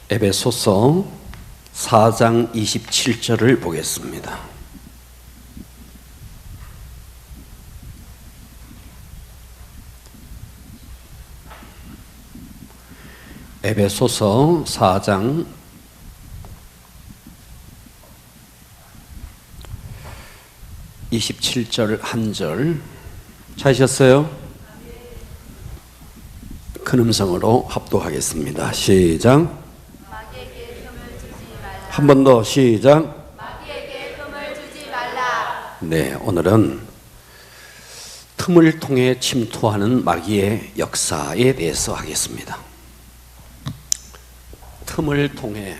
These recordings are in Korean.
에베소서 4장 27절을 보겠습니다. 에베소서 4장 27절 한 절 찾으셨어요? 큰 음성으로 합독하겠습니다. 시작. 한 번 더 시작. 마귀에게 틈을 주지 말라. 네, 오늘은 틈을 통해 침투하는 마귀의 역사에 대해서 하겠습니다. 틈을 통해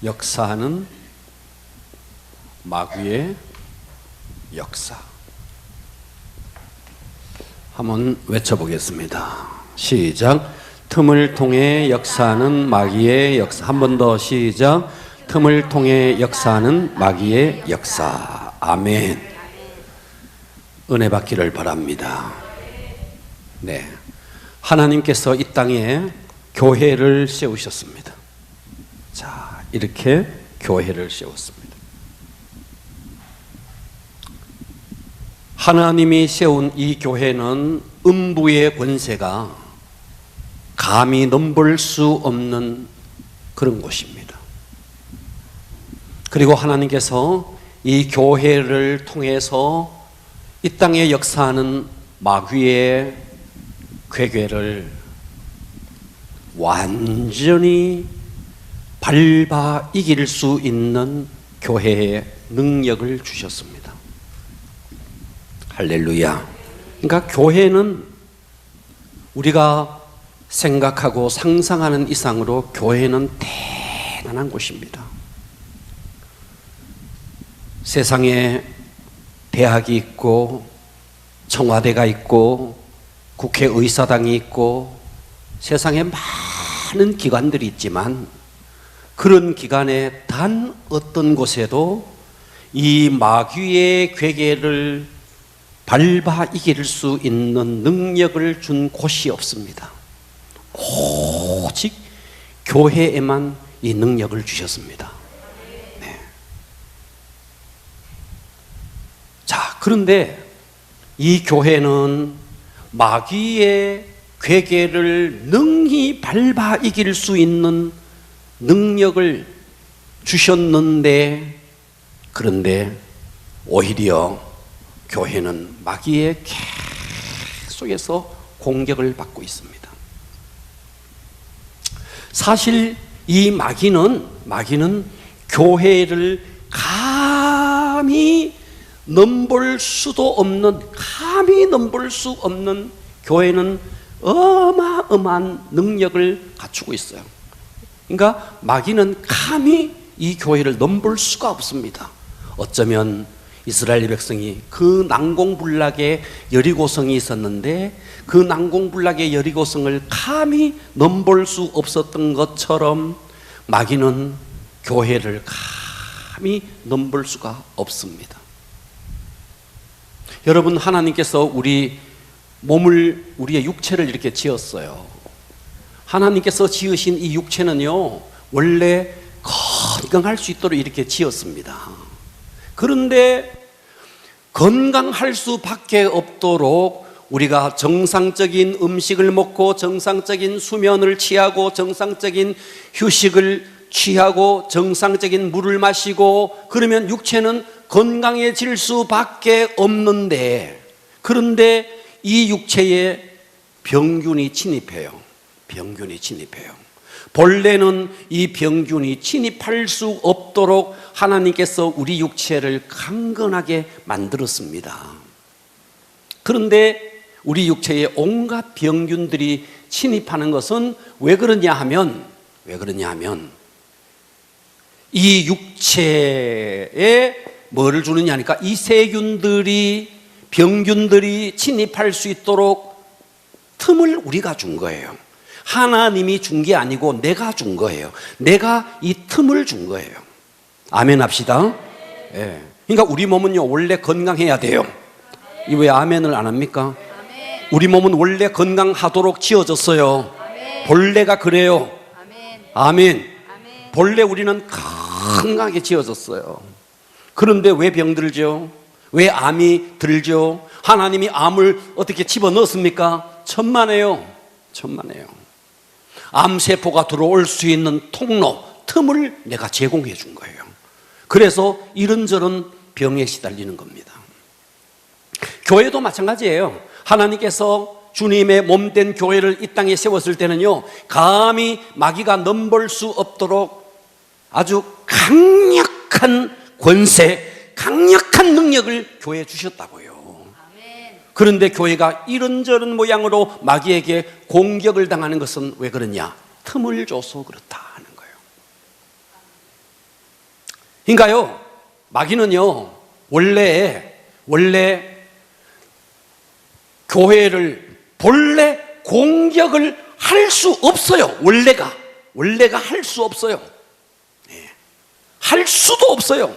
역사하는 마귀의 역사. 한번 외쳐보겠습니다. 시작. 틈을 통해 역사하는 마귀의 역사. 한 번 더 시작. 틈을 통해 역사하는 마귀의 역사. 아멘. 은혜 받기를 바랍니다. 네, 하나님께서 이 땅에 교회를 세우셨습니다. 자, 이렇게 교회를 세웠습니다. 하나님이 세운 이 교회는 음부의 권세가 감히 넘볼 수 없는 그런 곳입니다. 그리고 하나님께서 이 교회를 통해서 이 땅에 역사하는 마귀의 괴계를 완전히 밟아 이길 수 있는 교회의 능력을 주셨습니다. 할렐루야. 그러니까 교회는 우리가 생각하고 상상하는 이상으로 교회는 대단한 곳입니다. 세상에 대학이 있고 청와대가 있고 국회의사당이 있고 세상에 많은 기관들이 있지만 그런 기관의 단 어떤 곳에도 이 마귀의 괴계를 밟아 이길 수 있는 능력을 준 곳이 없습니다. 오직 교회에만 이 능력을 주셨습니다. 네. 자, 그런데 이 교회는 마귀의 괴계를 능히 밟아 이길 수 있는 능력을 주셨는데, 그런데 오히려 교회는 마귀의 계속해서 공격을 받고 있습니다. 사실 이 마귀는 교회를 감히 넘볼 수 없는 교회는 어마어마한 능력을 갖추고 있어요. 그러니까 마귀는 감히 이 교회를 넘볼 수가 없습니다. 어쩌면 이스라엘 백성이 그 난공불락의 여리고성이 있었는데 그 난공불락의 여리고성을 감히 넘볼 수 없었던 것처럼 마귀는 교회를 감히 넘볼 수가 없습니다. 여러분, 하나님께서 우리의 육체를 이렇게 지었어요. 하나님께서 지으신 이 육체는요, 원래 건강할 수 있도록 이렇게 지었습니다. 그런데 건강할 수밖에 없도록 우리가 정상적인 음식을 먹고 정상적인 수면을 취하고 정상적인 휴식을 취하고 정상적인 물을 마시고 그러면 육체는 건강해질 수밖에 없는데, 그런데 이 육체에 병균이 침입해요. 본래는 이 병균이 침입할 수 없도록 하나님께서 우리 육체를 강건하게 만들었습니다. 그런데 우리 육체에 온갖 병균들이 침입하는 것은 왜 그러냐 하면 이 육체에 뭐를 주느냐 하니까 이 병균들이 침입할 수 있도록 틈을 우리가 준 거예요. 하나님이 준 게 아니고 내가 준 거예요. 내가 이 틈을 준 거예요. 아멘 합시다. 예. 그러니까 우리 몸은요, 원래 건강해야 돼요. 이 왜 아멘을 안 합니까? 아멘. 우리 몸은 원래 건강하도록 지어졌어요. 아멘. 본래가 그래요. 아멘. 아멘. 아멘. 본래 우리는 건강하게 지어졌어요. 그런데 왜 병들죠? 왜 암이 들죠? 하나님이 암을 어떻게 집어넣었습니까? 천만에요. 천만에요. 암세포가 들어올 수 있는 통로, 틈을 내가 제공해 준 거예요. 그래서 이런저런 병에 시달리는 겁니다. 교회도 마찬가지예요. 하나님께서 주님의 몸된 교회를 이 땅에 세웠을 때는요, 감히 마귀가 넘볼 수 없도록 아주 강력한 권세, 강력한 능력을 교회에 주셨다고요. 아멘. 그런데 교회가 이런저런 모양으로 마귀에게 공격을 당하는 것은 왜 그러냐? 틈을 줘서 그렇다 하는 거예요. 그러니까요, 마귀는요, 원래 교회를 본래 공격을 할 수 없어요. 원래가 할 수 없어요. 할 수도 없어요.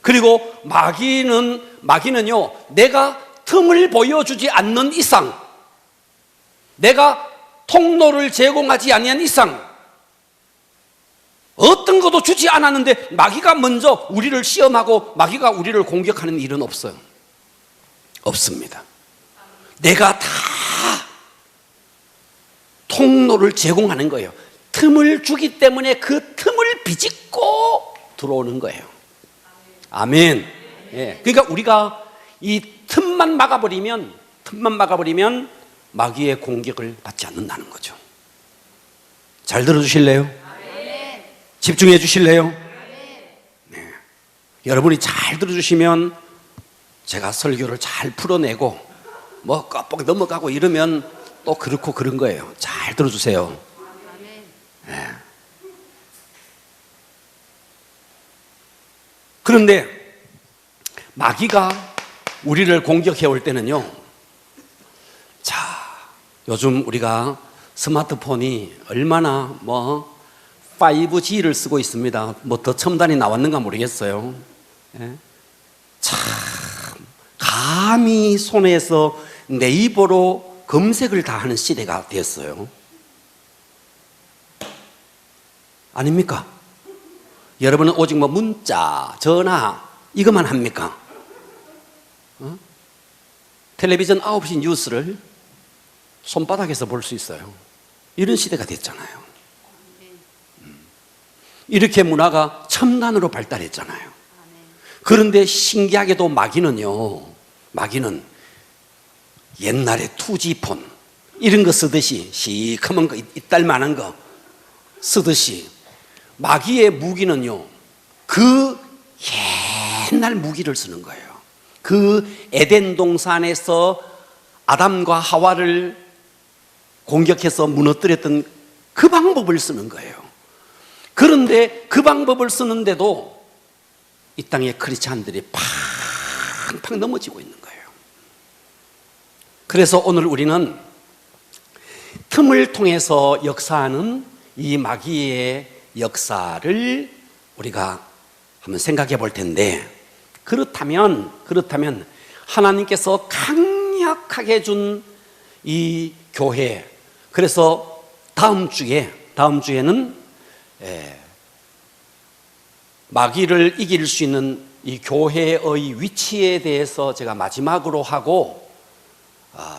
그리고 마귀는요, 내가 틈을 보여주지 않는 이상, 내가 통로를 제공하지 아니한 이상, 어떤 것도 주지 않았는데 마귀가 먼저 우리를 시험하고 마귀가 우리를 공격하는 일은 없어요. 없습니다. 내가 다 통로를 제공하는 거예요. 틈을 주기 때문에 그 틈을 비집고 들어오는 거예요. 아멘. 예. 그러니까 우리가 이 틈만 막아버리면 마귀의 공격을 받지 않는다는 거죠. 잘 들어주실래요? 아멘. 집중해 주실래요? 아멘. 네. 여러분이 잘 들어주시면 제가 설교를 잘 풀어내고 뭐 껍벅 넘어가고 이러면 또 그렇고 그런 거예요. 잘 들어주세요. 아멘. 네. 그런데 마귀가 우리를 공격해 올 때는요, 자, 요즘 우리가 스마트폰이 얼마나 5G를 쓰고 있습니다. 뭐 더 첨단이 나왔는가 모르겠어요. 예? 참, 감히 손에서 네이버로 검색을 다 하는 시대가 됐어요. 아닙니까? 여러분은 오직 문자, 전화 이것만 합니까? 텔레비전 9시 뉴스를 손바닥에서 볼 수 있어요. 이런 시대가 됐잖아요. 이렇게 문화가 첨단으로 발달했잖아요. 그런데 신기하게도 마귀는 옛날에 2G폰 이런 거 쓰듯이 시커먼 거 이딸만한 거 쓰듯이 마귀의 무기는요, 그 옛날 무기를 쓰는 거예요. 그 에덴 동산에서 아담과 하와를 공격해서 무너뜨렸던 그 방법을 쓰는 거예요. 그런데 그 방법을 쓰는데도 이 땅의 크리스찬들이 팡팡 넘어지고 있는 거예요. 그래서 오늘 우리는 틈을 통해서 역사하는 이 마귀의 역사를 우리가 한번 생각해 볼 텐데, 그렇다면 하나님께서 강력하게 준 이 교회, 그래서 다음 주에는 마귀를 이길 수 있는 이 교회의 위치에 대해서 제가 마지막으로 하고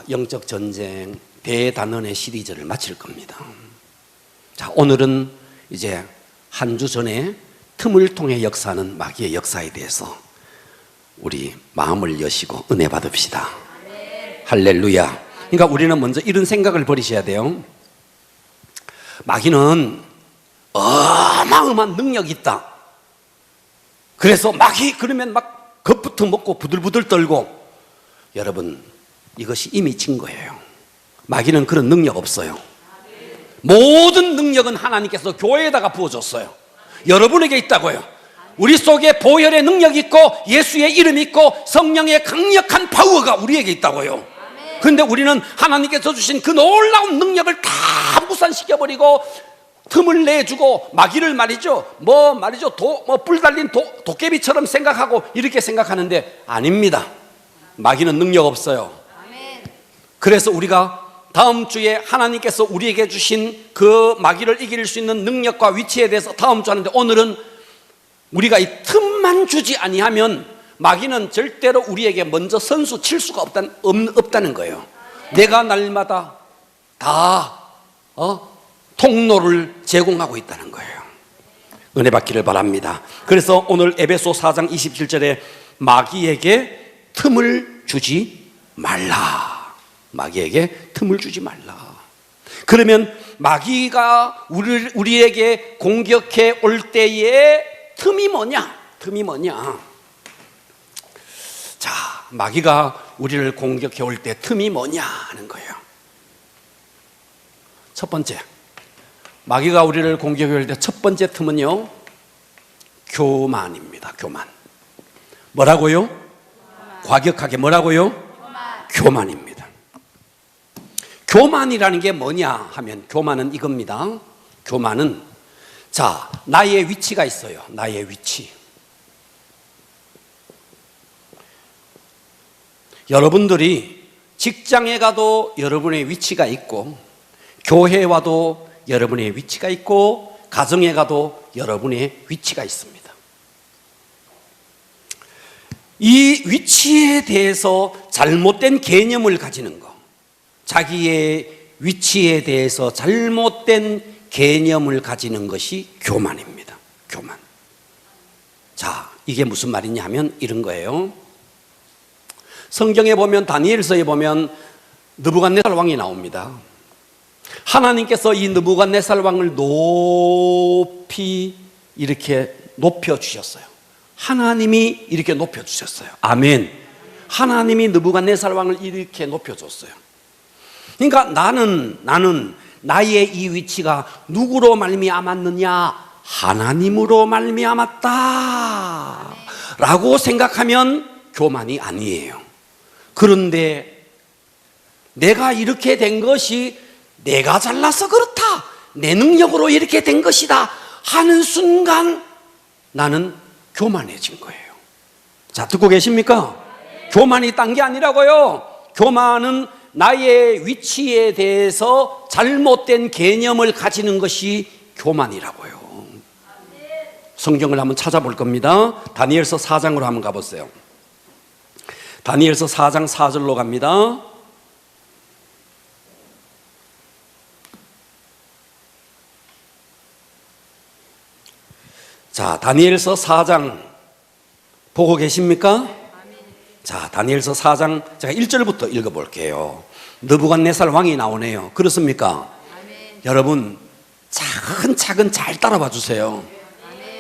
영적 전쟁 대단원의 시리즈를 마칠 겁니다. 자, 오늘은 이제 한 주 전에 틈을 통해 역사하는 마귀의 역사에 대해서 우리 마음을 여시고 은혜 받읍시다. 할렐루야. 그러니까 우리는 먼저 이런 생각을 버리셔야 돼요. 마귀는 어마어마한 능력이 있다. 그래서 마귀 그러면 막 겁부터 먹고 부들부들 떨고, 여러분 이것이 이미 진 거예요. 마귀는 그런 능력 없어요. 모든 능력은 하나님께서 교회에다가 부어줬어요. 여러분에게 있다고요. 우리 속에 보혈의 능력이 있고 예수의 이름이 있고 성령의 강력한 파워가 우리에게 있다고요. 그런데 우리는 하나님께서 주신 그 놀라운 능력을 다 무산시켜버리고 틈을 내주고 마귀를 뿔 달린 도깨비처럼 생각하고 이렇게 생각하는데 아닙니다. 마귀는 능력 없어요. 아멘. 그래서 우리가 다음 주에 하나님께서 우리에게 주신 그 마귀를 이길 수 있는 능력과 위치에 대해서 다음 주 하는데, 오늘은 우리가 이 틈만 주지 아니하면 마귀는 절대로 우리에게 먼저 선수 칠 수가 없다는 거예요. 내가 날마다 다 통로를 제공하고 있다는 거예요. 은혜 받기를 바랍니다. 그래서 오늘 에베소 4장 27절에 마귀에게 틈을 주지 말라. 마귀에게 틈을 주지 말라. 그러면 마귀가 우리에게 공격해 올 때에 틈이 뭐냐? 틈이 뭐냐? 자, 마귀가 우리를 공격해 올 때 틈이 뭐냐 하는 거예요. 첫 번째, 마귀가 우리를 공격해 올 때 첫 번째 틈은요, 교만입니다. 교만. 뭐라고요? 과격하게 뭐라고요? 교만입니다. 교만이라는 게 뭐냐 하면, 교만은 이겁니다. 교만은, 자, 나의 위치가 있어요. 나의 위치. 여러분들이 직장에 가도 여러분의 위치가 있고, 교회에 와도 여러분의 위치가 있고, 가정에 가도 여러분의 위치가 있습니다. 이 위치에 대해서 잘못된 개념을 가지는 것, 자기의 위치에 대해서 잘못된 개념을 가지는 것이 교만입니다. 교만. 자, 이게 무슨 말이냐 하면 이런 거예요. 성경에 보면, 다니엘서에 보면 느부갓네살 왕이 나옵니다. 하나님께서 이 느부갓네살 왕을 높이 이렇게 높여주셨어요. 하나님이 이렇게 높여주셨어요. 아멘. 하나님이 느부갓네살 왕을 이렇게 높여줬어요. 그러니까 나는 나의 이 위치가 누구로 말미암았느냐? 하나님으로 말미암았다 라고 생각하면 교만이 아니에요. 그런데 내가 이렇게 된 것이 내가 잘나서 그렇다, 내 능력으로 이렇게 된 것이다 하는 순간 나는 교만해진 거예요. 자, 듣고 계십니까? 교만이 딴 게 아니라고요. 교만은 나의 위치에 대해서 잘못된 개념을 가지는 것이 교만이라고요. 성경을 한번 찾아볼 겁니다. 다니엘서 4장으로 한번 가보세요. 다니엘서 4장 4절로 갑니다. 자, 다니엘서 4장 보고 계십니까? 자, 다니엘서 4장 제가 1절부터 읽어볼게요. 느부갓네살 왕이 나오네요. 그렇습니까? 여러분 차근차근 잘 따라봐 주세요.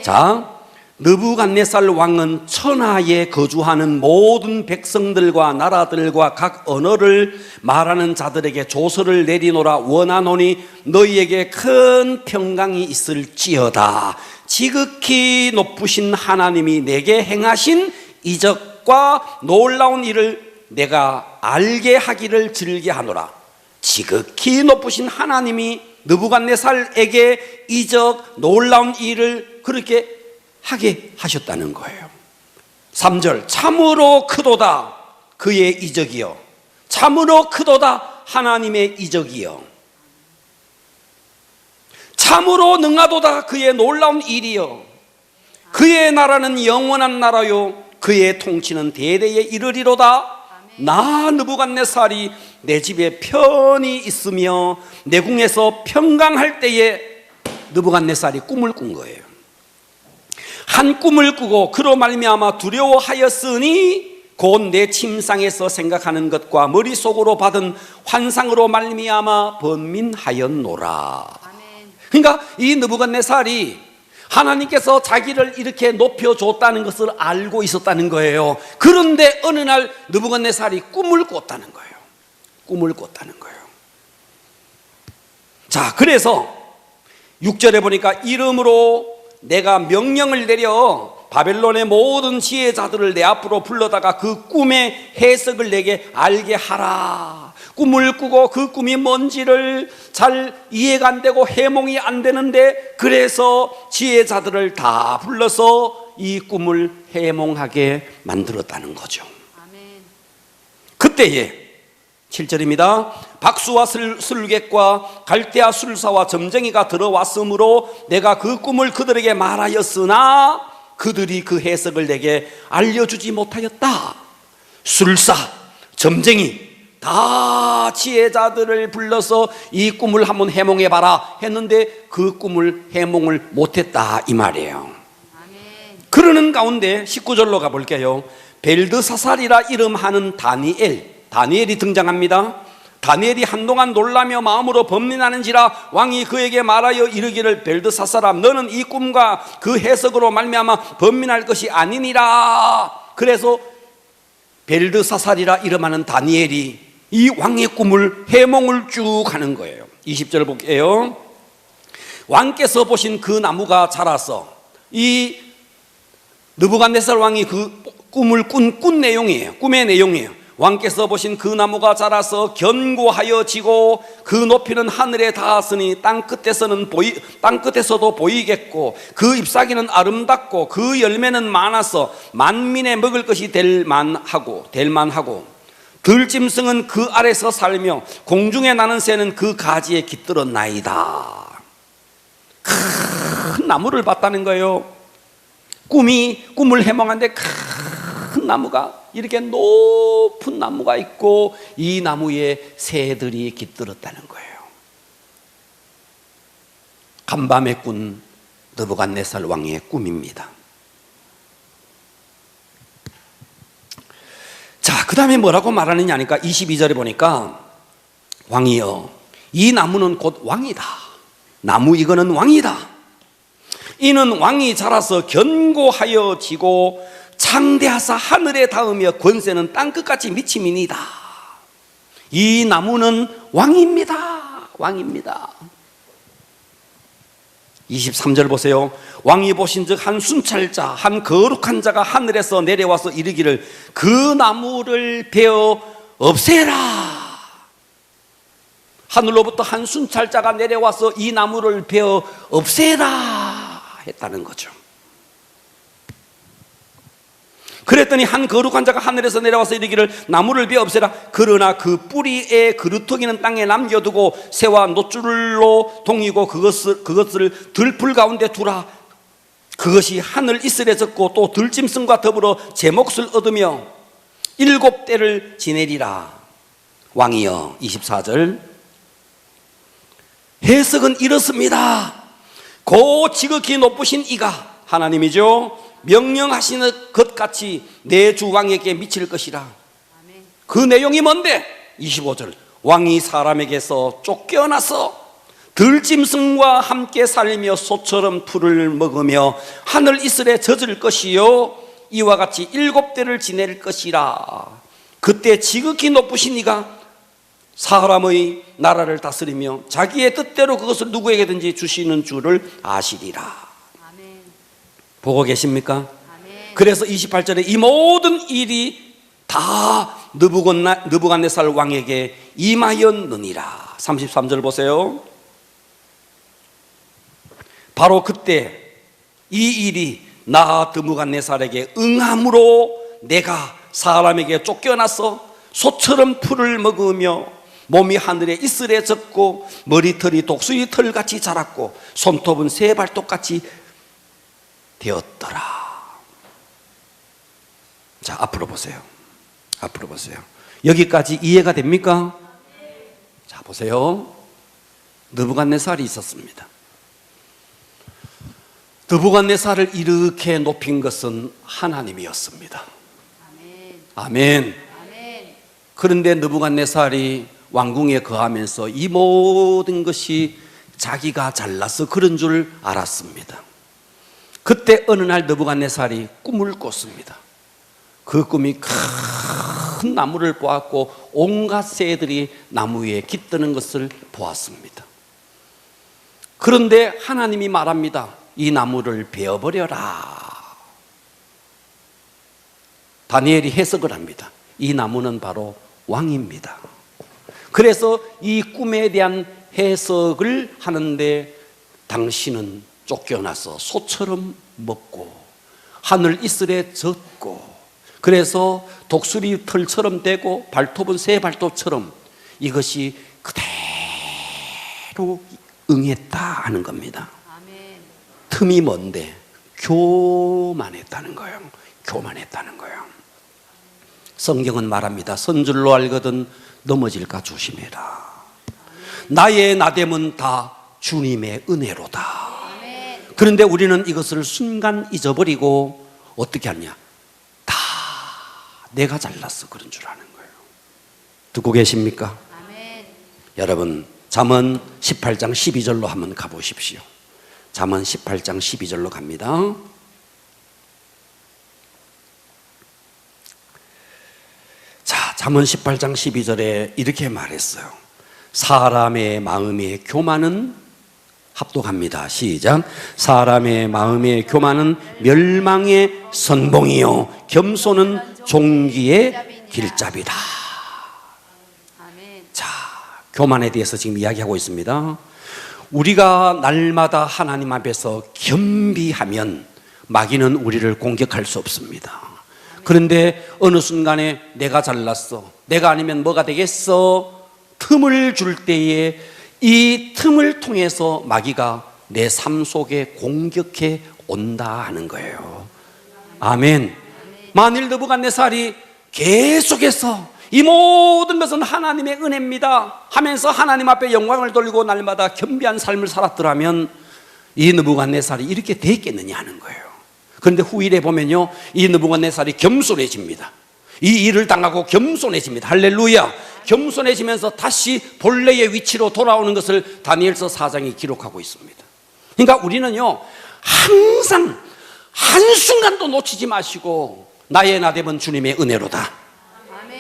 자, 느부갓네살 왕은 천하에 거주하는 모든 백성들과 나라들과 각 언어를 말하는 자들에게 조서를 내리노라 원하노니 너희에게 큰 평강이 있을지어다. 지극히 높으신 하나님이 내게 행하신 이적과 놀라운 일을 내가 알게 하기를 즐겨하노라. 지극히 높으신 하나님이 느부갓네살에게 이적 놀라운 일을 그렇게 하게 하셨다는 거예요. 3절, 참으로 크도다 그의 이적이요, 참으로 크도다 하나님의 이적이요, 참으로 능하도다 그의 놀라운 일이요, 그의 나라는 영원한 나라요, 그의 통치는 대대에 이르리로다. 나 느부갓네살이 내 집에 편히 있으며 내 궁에서 평강할 때에 느부갓네살이 꿈을 꾼 거예요. 한 꿈을 꾸고 그로 말미암아 두려워하였으니 곧 내 침상에서 생각하는 것과 머릿속으로 받은 환상으로 말미암아 번민하였노라. 그러니까 이 느부갓네살이 하나님께서 자기를 이렇게 높여줬다는 것을 알고 있었다는 거예요. 그런데 어느 날 느부갓네살이 꿈을 꿨다는 거예요. 꿈을 꿨다는 거예요. 자, 그래서 6절에 보니까 이름으로 내가 명령을 내려 바벨론의 모든 지혜자들을 내 앞으로 불러다가 그 꿈의 해석을 내게 알게 하라. 꿈을 꾸고 그 꿈이 뭔지를 잘 이해가 안 되고 해몽이 안 되는데, 그래서 지혜자들을 다 불러서 이 꿈을 해몽하게 만들었다는 거죠. 아멘. 그때에 7절입니다. 박수와 술객과 갈대아 술사와 점쟁이가 들어왔으므로 내가 그 꿈을 그들에게 말하였으나 그들이 그 해석을 내게 알려주지 못하였다. 술사, 점쟁이 다 지혜자들을 불러서 이 꿈을 한번 해몽해봐라 했는데 그 꿈을 해몽을 못했다 이 말이에요. 아멘. 그러는 가운데 19절로 가볼게요. 벨드사살이라 이름하는 다니엘이 등장합니다. 다니엘이 한동안 놀라며 마음으로 번민하는지라 왕이 그에게 말하여 이르기를 벨드사살아 너는 이 꿈과 그 해석으로 말미암아 번민할 것이 아니니라. 그래서 벨드사살이라 이름하는 다니엘이 이 왕의 꿈을 해몽을 쭉 하는 거예요. 20절 볼게요. 왕께서 보신 그 나무가 자라서 이 느부갓네살 왕이 그 꿈을 꾼 내용이에요. 꿈의 내용이에요. 왕께서 보신 그 나무가 자라서 견고하여 지고 그 높이는 하늘에 닿았으니 땅끝에서도 보이겠고 그 잎사귀는 아름답고 그 열매는 많아서 만민의 먹을 것이 될 만하고 들짐승은 그 아래서 살며 공중에 나는 새는 그 가지에 깃들었나이다. 큰 나무를 봤다는 거예요. 꿈을 해몽한데 큰 나무가 이렇게 높은 나무가 있고 이 나무에 새들이 깃들었다는 거예요. 간밤에 꾼 느부갓네살 왕의 꿈입니다. 자, 그 다음에 뭐라고 말하느냐 하니까 22절에 보니까 왕이여 이 나무는 곧 왕이다. 나무 이거는 왕이다. 이는 왕이 자라서 견고하여 지고 창대하사 하늘에 닿으며 권세는 땅끝까지 미침이니이다. 이 나무는 왕입니다. 왕입니다. 23절 보세요. 왕이 보신즉 한 순찰자 한 거룩한 자가 하늘에서 내려와서 이르기를 그 나무를 베어 없애라. 하늘로부터 한 순찰자가 내려와서 이 나무를 베어 없애라 했다는 거죠. 그랬더니 한 거룩한 자가 하늘에서 내려와서 이르기를 나무를 베어 없애라. 그러나 그 뿌리에 그루터기는 땅에 남겨두고 새와 노줄로 동이고 그것을 들풀 가운데 두라. 그것이 하늘 이슬에 젖고 또 들짐승과 더불어 제 몫을 얻으며 7대를 지내리라. 왕이여 24절 해석은 이렇습니다. 고 지극히 높으신 이가 하나님이죠. 명령하시는 것 같이 내 주 왕에게 미칠 것이라. 아멘. 그 내용이 뭔데? 25절 왕이 사람에게서 쫓겨나서 들짐승과 함께 살며 소처럼 풀을 먹으며 하늘 이슬에 젖을 것이요 이와 같이 7대를 지낼 것이라. 그때 지극히 높으신 이가 사람의 나라를 다스리며 자기의 뜻대로 그것을 누구에게든지 주시는 줄을 아시리라. 아멘. 보고 계십니까? 아멘. 그래서 28절에 이 모든 일이 다 느부갓네살 왕에게 임하였느니라. 33절 보세요. 바로 그때 이 일이 나 느부갓네살에게 응함으로 내가 사람에게 쫓겨나서 소처럼 풀을 먹으며 몸이 하늘에 이슬에 젖고 머리털이 독수리 털같이 자랐고 손톱은 새 발톱같이 되었더라. 자, 앞으로 보세요. 앞으로 보세요. 여기까지 이해가 됩니까? 자, 보세요. 느부갓네살이 있었습니다. 느부갓네살을 이렇게 높인 것은 하나님이었습니다. 아멘. 아멘. 아멘. 그런데 느부갓네살이 왕궁에 거하면서 이 모든 것이 자기가 잘나서 그런 줄 알았습니다. 그때 어느 날 느부갓네살이 꿈을 꿨습니다. 그 꿈이 큰 나무를 보았고 온갖 새들이 나무 위에 깃드는 것을 보았습니다. 그런데 하나님이 말합니다. 이 나무를 베어버려라. 다니엘이 해석을 합니다. 이 나무는 바로 왕입니다. 그래서 이 꿈에 대한 해석을 하는데 당신은 쫓겨나서 소처럼 먹고 하늘 이슬에 젖고 그래서 독수리 털처럼 되고 발톱은 새 발톱처럼 이것이 그대로 응했다 하는 겁니다. 아멘. 틈이 뭔데? 교만했다는 거예요. 교만했다는 거예요. 성경은 말합니다. 선줄로 알거든 넘어질까 조심해라. 나의 나됨은 다 주님의 은혜로다. 아멘. 그런데 우리는 이것을 순간 잊어버리고 어떻게 하냐? 다 내가 잘났어 그런 줄 아는 거예요. 듣고 계십니까? 아멘. 여러분 잠언 18장 12절로 한번 가보십시오. 잠언 18장 12절로 갑니다. 자, 잠언 18장 12절에 이렇게 말했어요. 사람의 마음의 교만은 합독합니다. 시작. 사람의 마음의 교만은 멸망의 선봉이요 겸손은 종기의 길잡이다. 아멘. 자, 교만에 대해서 지금 이야기하고 있습니다. 우리가 날마다 하나님 앞에서 겸비하면 마귀는 우리를 공격할 수 없습니다. 그런데 어느 순간에 내가 잘났어, 내가 아니면 뭐가 되겠어, 틈을 줄 때에 이 틈을 통해서 마귀가 내 삶 속에 공격해 온다 하는 거예요. 아멘. 만일 느부갓네살이 계속해서 이 모든 것은 하나님의 은혜입니다 하면서 하나님 앞에 영광을 돌리고 날마다 겸비한 삶을 살았더라면 이 느부갓네살이 이렇게 됐겠느냐 하는 거예요. 그런데 후일에 보면요, 이 느부갓네살이 겸손해집니다. 이 일을 당하고 겸손해집니다. 할렐루야. 겸손해지면서 다시 본래의 위치로 돌아오는 것을 다니엘서 4장이 기록하고 있습니다. 그러니까 우리는요 항상 한순간도 놓치지 마시고 나의 나됨은 주님의 은혜로다.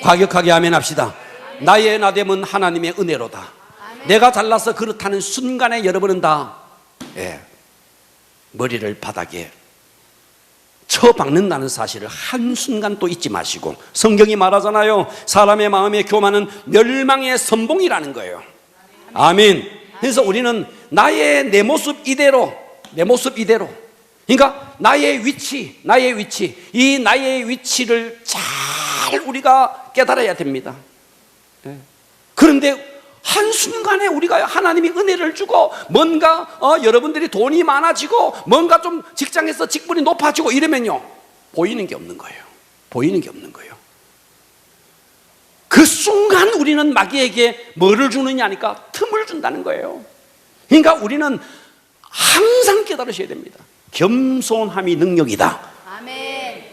과격하게 아멘 합시다. 나의 나됨은 하나님의 은혜로다. 내가 잘나서 그렇다는 순간에 여러분은 다 머리를 바닥에 쳐박는다는 사실을 한순간 또 잊지 마시고, 성경이 말하잖아요. 사람의 마음의 교만은 멸망의 선봉이라는 거예요. 아멘. 그래서 우리는 내 모습 이대로, 그러니까 나의 위치, 이 나의 위치를 잘 우리가 깨달아야 됩니다. 그런데 한순간에 우리가 하나님이 은혜를 주고 뭔가 여러분들이 돈이 많아지고 뭔가 좀 직장에서 직분이 높아지고 이러면요 보이는 게 없는 거예요. 그 순간 우리는 마귀에게 뭐를 주느냐 하니까 틈을 준다는 거예요. 그러니까 우리는 항상 깨달으셔야 됩니다. 겸손함이 능력이다. 아멘.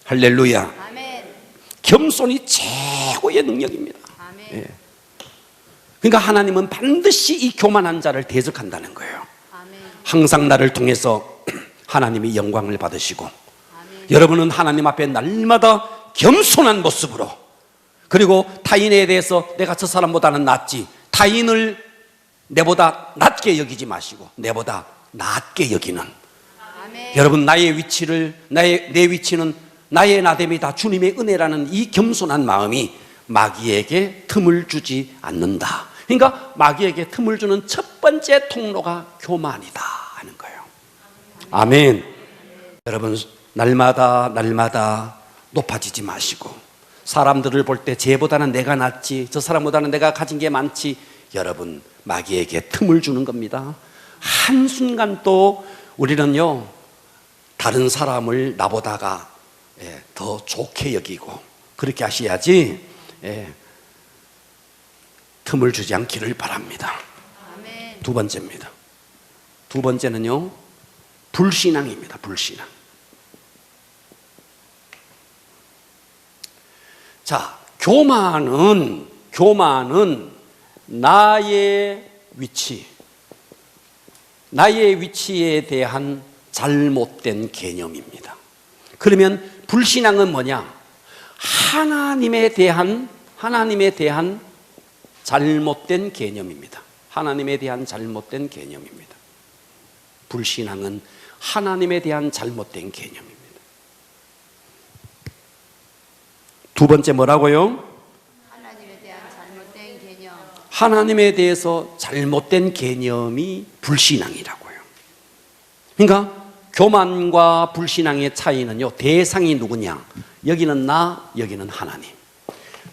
할렐루야. 아멘. 겸손이 최고의 능력입니다. 아멘. 그러니까 하나님은 반드시 이 교만한 자를 대적한다는 거예요. 아멘. 항상 나를 통해서 하나님이 영광을 받으시고, 아멘. 여러분은 하나님 앞에 날마다 겸손한 모습으로, 그리고 타인에 대해서 내가 저 사람보다는 낫지, 타인을 내보다 낮게 여기지 마시고 내보다 낮게 여기는, 아멘. 여러분 나의 위치를, 내 위치는 나의 나됨이 다 주님의 은혜라는 이 겸손한 마음이 마귀에게 틈을 주지 않는다. 그러니까 마귀에게 틈을 주는 첫 번째 통로가 교만이다 하는 거예요. 아멘. 여러분 날마다 높아지지 마시고, 사람들을 볼 때 쟤보다는 내가 낫지, 저 사람보다는 내가 가진 게 많지, 여러분 마귀에게 틈을 주는 겁니다. 한순간 또 우리는요 다른 사람을 나보다가 더 좋게 여기고 그렇게 하셔야지 틈을 주지 않기를 바랍니다. 아멘. 두 번째입니다. 두 번째는요 불신앙입니다. 불신앙. 자, 교만은 나의 위치에 대한 잘못된 개념입니다. 그러면 불신앙은 뭐냐? 하나님에 대한 잘못된 개념입니다. 하나님에 대한 잘못된 개념입니다. 불신앙은 하나님에 대한 잘못된 개념입니다. 두 번째 뭐라고요? 하나님에 대한 잘못된 개념. 하나님에 대해서 잘못된 개념이 불신앙이라고요. 그러니까 교만과 불신앙의 차이는요, 대상이 누구냐? 여기는 나, 여기는 하나님.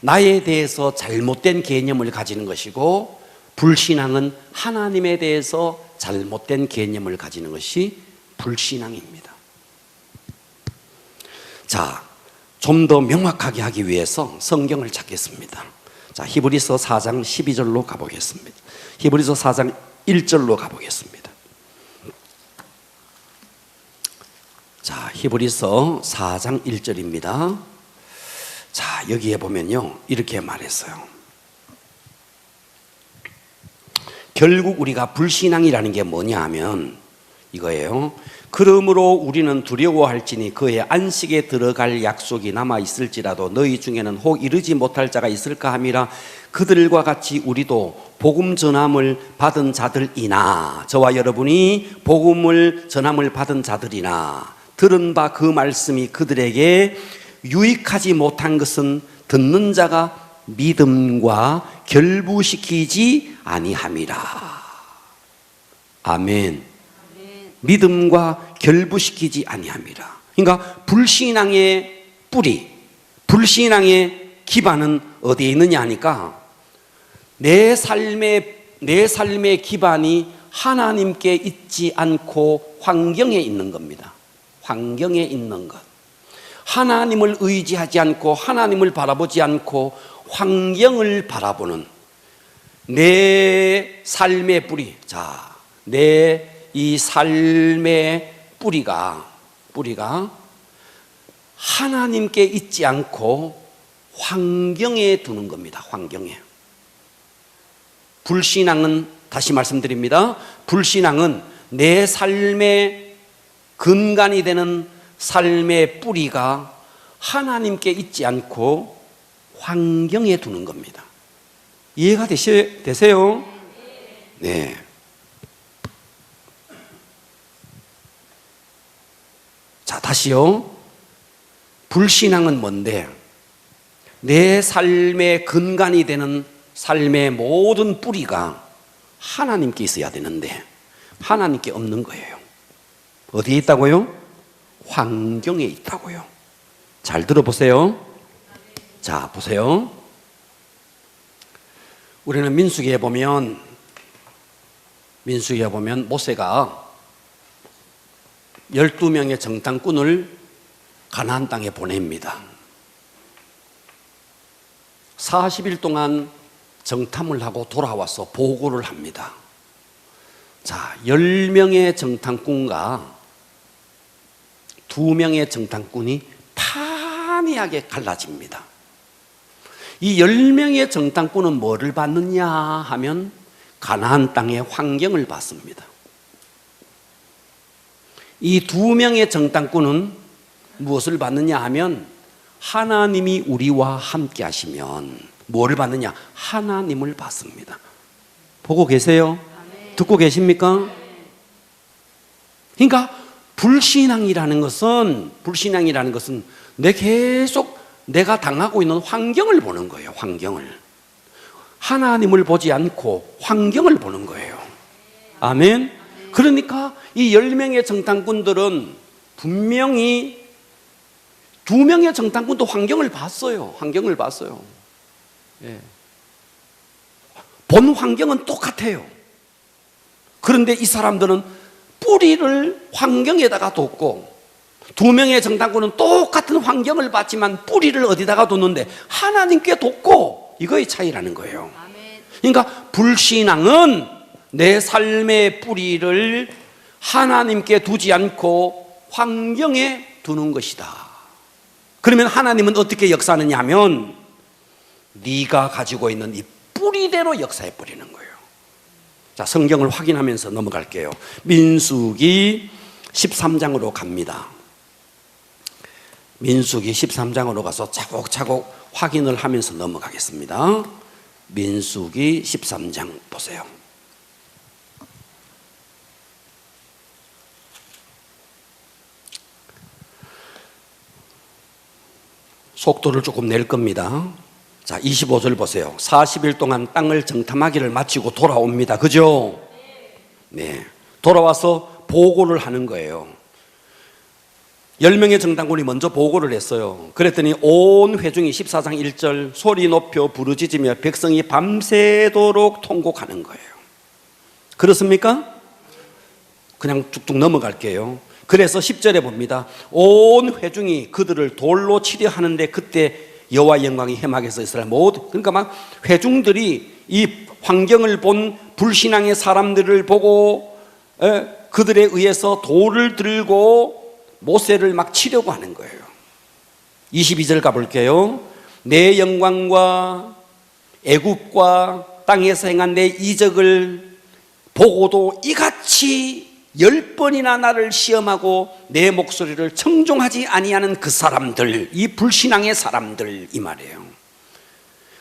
나에 대해서 잘못된 개념을 가지는 것이고, 불신앙은 하나님에 대해서 잘못된 개념을 가지는 것이 불신앙입니다. 자, 좀 더 명확하게 하기 위해서 성경을 찾겠습니다. 자, 히브리서 4장 12절로 가보겠습니다. 히브리서 4장 1절로 가보겠습니다. 자, 히브리서 4장 1절입니다. 자, 여기에 보면요, 이렇게 말했어요. 결국 우리가 불신앙이라는 게 뭐냐 하면 이거예요. 그러므로 우리는 두려워할지니 그의 안식에 들어갈 약속이 남아 있을지라도 너희 중에는 혹 이르지 못할 자가 있을까 함이라. 그들과 같이 우리도 복음 전함을 받은 자들이나, 저와 여러분이 복음을 전함을 받은 자들이나, 들은 바 그 말씀이 그들에게 유익하지 못한 것은 듣는 자가 믿음과 결부시키지 아니함이라. 아멘. 믿음과 결부시키지 아니함이라. 그러니까 불신앙의 뿌리, 불신앙의 기반은 어디에 있느냐 하니까 내 삶의 기반이 하나님께 있지 않고 환경에 있는 겁니다. 환경에 있는 것. 하나님을 의지하지 않고 하나님을 바라보지 않고 환경을 바라보는 내 삶의 뿌리. 자, 내 이 삶의 뿌리가 하나님께 있지 않고 환경에 두는 겁니다. 환경에. 불신앙은, 다시 말씀드립니다, 불신앙은 내 삶의 근간이 되는 삶의 뿌리가 하나님께 있지 않고 환경에 두는 겁니다. 이해가 되세요? 네. 자, 다시요. 불신앙은 뭔데? 내 삶의 근간이 되는 삶의 모든 뿌리가 하나님께 있어야 되는데 하나님께 없는 거예요. 어디에 있다고요? 환경에 있다고요. 잘 들어보세요. 자, 보세요. 우리는 민수기에 보면 모세가 12명의 정탐꾼을 가나안 땅에 보냅니다. 40일 동안 정탐을 하고 돌아와서 보고를 합니다. 자, 10명의 정탐꾼과 2명의 정탐꾼이 판이하게 갈라집니다. 이 10명의 정탐꾼은 뭐를 받느냐 하면 가나안 땅의 환경을 받습니다. 이 2명의 정탐꾼은 무엇을 받느냐 하면 하나님이 우리와 함께 하시면 뭐를 받느냐? 하나님을 받습니다. 보고 계세요? 듣고 계십니까? 그러니까 불신앙이라는 것은 내가 당하고 있는 환경을 보는 거예요. 환경을. 하나님을 보지 않고 환경을 보는 거예요. 아멘. 그러니까 이 10명의 정탐꾼들은 분명히 2명의 정탐꾼도 환경을 봤어요. 환경을 봤어요. 예. 본 환경은 똑같아요. 그런데 이 사람들은 뿌리를 환경에다가 뒀고 2명의 정탐꾼은 똑같은 환경을 봤지만 뿌리를 어디다가 뒀는데 하나님께 뒀고, 이거의 차이라는 거예요. 그러니까 불신앙은 내 삶의 뿌리를 하나님께 두지 않고 환경에 두는 것이다. 그러면 하나님은 어떻게 역사하느냐 하면 네가 가지고 있는 이 뿌리대로 역사해 버리는 거예요. 자, 성경을 확인하면서 넘어갈게요. 민수기 13장으로 갑니다. 민수기 13장으로 가서 차곡차곡 확인을 하면서 넘어가겠습니다. 민수기 13장 보세요. 속도를 조금 낼 겁니다. 자, 25절 보세요. 40일 동안 땅을 정탐하기를 마치고 돌아옵니다. 그죠? 네. 돌아와서 보고를 하는 거예요. 10명의 정당군이 먼저 보고를 했어요. 그랬더니 온 회중이 14장 1절 소리 높여 부르짖으며 백성이 밤새도록 통곡하는 거예요. 그렇습니까? 그냥 쭉쭉 넘어갈게요. 그래서 10절에 봅니다. 온 회중이 그들을 돌로 치려 하는데 그때 여호와 영광이 해막에서 이스라엘 모두, 그러니까 막 회중들이 이 환경을 본 불신앙의 사람들을 보고 그들에 의해서 돌을 들고 모세를 막 치려고 하는 거예요. 22절 가볼게요. 내 영광과 애굽과 땅에서 행한 내 이적을 보고도 이같이 10번이나 나를 시험하고 내 목소리를 청종하지 아니하는 그 사람들, 이 불신앙의 사람들, 이 말이에요.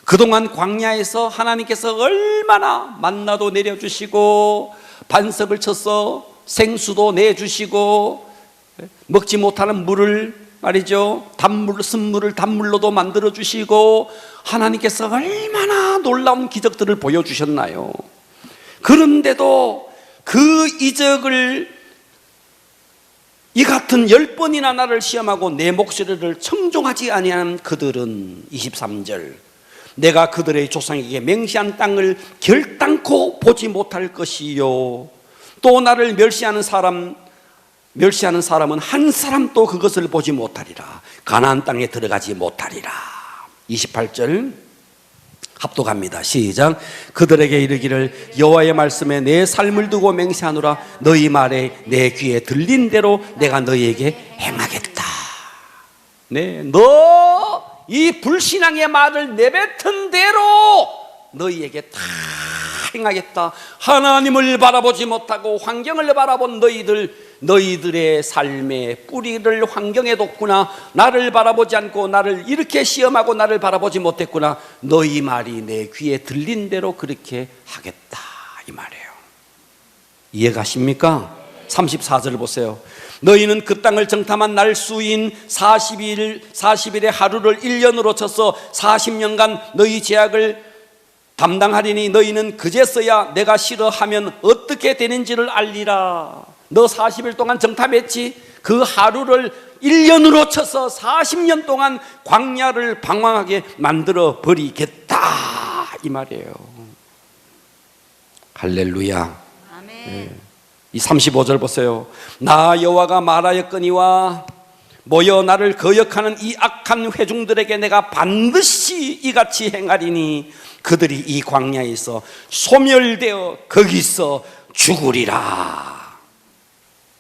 그동안 광야에서 하나님께서 얼마나 만나도 내려주시고 반석을 쳐서 생수도 내주시고 먹지 못하는 물을 말이죠, 쓴물을 단물로도 만들어 주시고 하나님께서 얼마나 놀라운 기적들을 보여주셨나요? 그런데도 그 이적을 이 같은 10번이나 나를 시험하고 내 목소리를 청종하지 아니하는 그들은 23절 내가 그들의 조상에게 맹세한 땅을 결단코 보지 못할 것이요 또 나를 멸시하는 사람은 한 사람도 그것을 보지 못하리라. 가나안 땅에 들어가지 못하리라. 28절 합독합니다. 시작. 그들에게 이르기를 여호와의 말씀에 내 삶을 두고 맹세하노라. 너희 말에 내 귀에 들린 대로 내가 너희에게 행하겠다. 네, 너 이 불신앙의 말을 내뱉은 대로 너희에게 다 행하겠다. 하나님을 바라보지 못하고 환경을 바라본 너희들의 삶의 뿌리를 환경에 뒀구나. 나를 바라보지 않고 나를 이렇게 시험하고 나를 바라보지 못했구나. 너희 말이 내 귀에 들린 대로 그렇게 하겠다, 이 말이에요. 이해가십니까? 34절 보세요. 너희는 그 땅을 정탐한 날 수인 40일의 하루를 1년으로 쳐서 40년간 너희 죄악을 담당하리니 너희는 그제서야 내가 싫어하면 어떻게 되는지를 알리라. 너 40일 동안 정탐했지? 그 하루를 1년으로 쳐서 40년 동안 광야를 방황하게 만들어 버리겠다, 이 말이에요. 할렐루야. 아멘. 이 35절 보세요. 나 여호와가 말하였거니와 모여 나를 거역하는 이 악한 회중들에게 내가 반드시 이같이 행하리니 그들이 이 광야에서 소멸되어 거기서 죽으리라.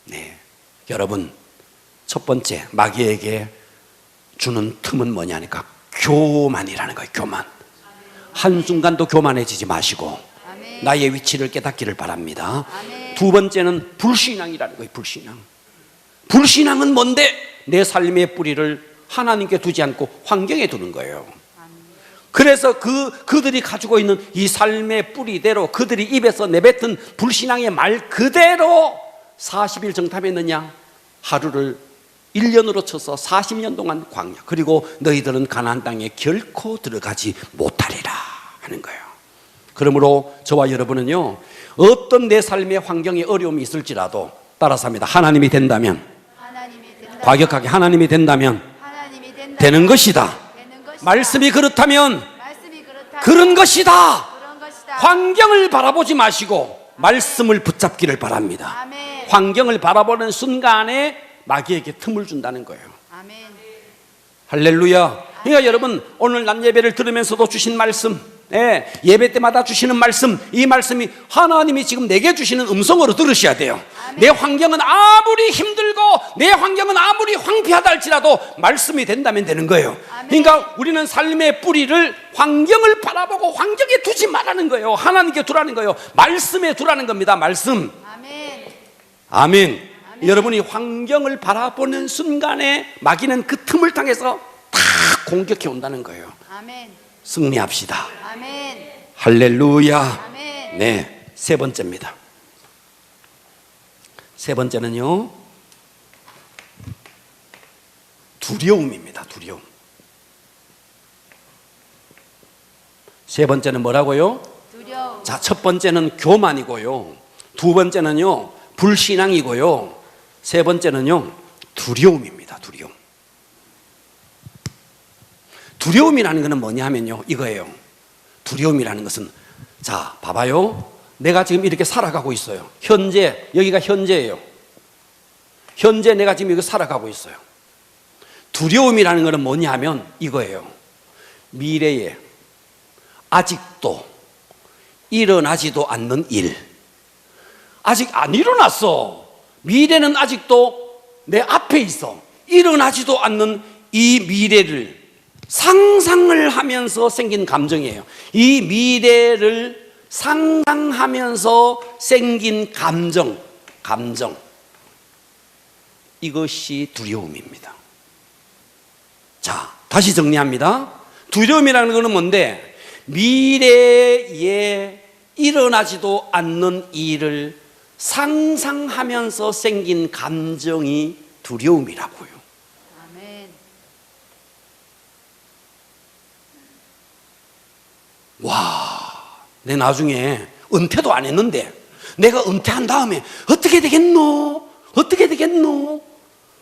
네, 여러분, 첫 번째 마귀에게 주는 틈은 뭐냐니까 교만이라는 거예요. 교만. 한순간도 교만해지지 마시고 아멘. 나의 위치를 깨닫기를 바랍니다. 아멘. 두 번째는 불신앙이라는 거예요. 불신앙. 불신앙은 뭔데? 내 삶의 뿌리를 하나님께 두지 않고 환경에 두는 거예요. 그래서 그들이 가지고 있는 이 삶의 뿌리대로 그들이 입에서 내뱉은 불신앙의 말 그대로 40일 정탐했느냐? 하루를 1년으로 쳐서 40년 동안 광야. 그리고 너희들은 가나안 땅에 결코 들어가지 못하리라 하는 거예요. 그러므로 저와 여러분은요, 어떤 내 삶의 환경에 어려움이 있을지라도 따라서 합니다. 하나님이 된다면, 과격하게 하나님이 된다면 되는 것이다. 말씀이 그렇다면 그런 것이다. 환경을 바라보지 마시고 말씀을 붙잡기를 바랍니다. 아멘. 환경을 바라보는 순간에 마귀에게 틈을 준다는 거예요. 아멘. 할렐루야. 그러니까 여러분, 오늘 낮 예배를 들으면서도 주신 말씀, 예배 때마다 주시는 말씀, 이 말씀이 하나님이 지금 내게 주시는 음성으로 들으셔야 돼요. 아멘. 내 환경은 아무리 힘들고 내 환경은 아무리 황폐하다 할지라도 말씀이 된다면 되는 거예요. 아멘. 그러니까 우리는 삶의 뿌리를 환경을 바라보고 환경에 두지 말라는 거예요. 하나님께 두라는 거예요. 말씀에 두라는 겁니다. 말씀. 아멘. 아멘. 여러분이 환경을 바라보는 순간에 마귀는 그 틈을 통해서 다 공격해 온다는 거예요. 아멘. 승리합시다. 아멘. 할렐루야. 아멘. 네, 세 번째입니다. 세 번째는요, 두려움입니다. 두려움. 세 번째는 뭐라고요? 두려움. 자, 첫 번째는 교만이고요, 두 번째는요 불신앙이고요, 세 번째는요 두려움입니다. 두려움. 두려움이라는 것은 뭐냐 하면요, 이거예요. 두려움이라는 것은, 자, 봐봐요. 내가 지금 이렇게 살아가고 있어요. 현재, 여기가 현재예요. 현재 내가 지금 여기 살아가고 있어요. 두려움이라는 것은 뭐냐 하면 이거예요. 미래에 아직도 일어나지도 않는 일. 아직 안 일어났어. 미래는 아직도 내 앞에 있어. 일어나지도 않는 이 미래를 상상을 하면서 생긴 감정이에요. 이 미래를 상상하면서 생긴 감정. 이것이 두려움입니다. 자, 다시 정리합니다. 두려움이라는 것은 뭔데? 미래에 일어나지도 않는 일을 상상하면서 생긴 감정이 두려움이라고요. 아멘. 와, 내 나중에 은퇴도 안 했는데 내가 은퇴한 다음에 어떻게 되겠노?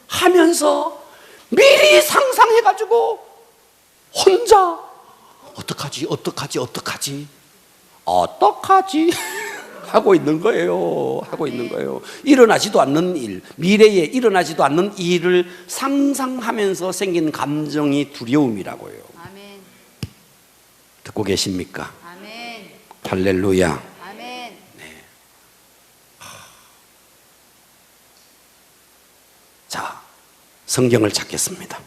하면서 미리 상상해가지고 혼자 어떡하지 하고 있는 거예요. 일어나지도 않는 일, 미래에 일어나지도 않는 일을 상상하면서 생긴 감정이 두려움이라고요. 아멘. 듣고 계십니까? 아멘. 할렐루야. 아멘. 자, 성경을 찾겠습니다.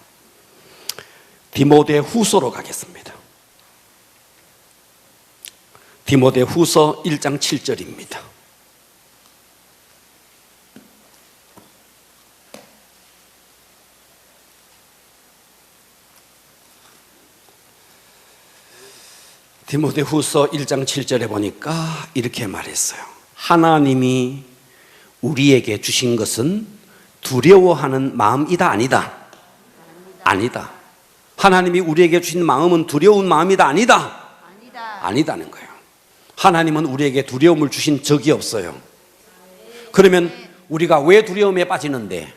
디모데 후서로 가겠습니다. 디모데 후서 1장 7절입니다. 디모데 후서 1장 7절에 보니까 이렇게 말했어요. 하나님이 우리에게 주신 것은 두려워하는 마음이다, 아니다. 하나님이 우리에게 주신 마음은 두려운 마음이다, 아니다. 아니다는 거예요. 하나님은 우리에게 두려움을 주신 적이 없어요. 그러면 우리가 왜 두려움에 빠지는데?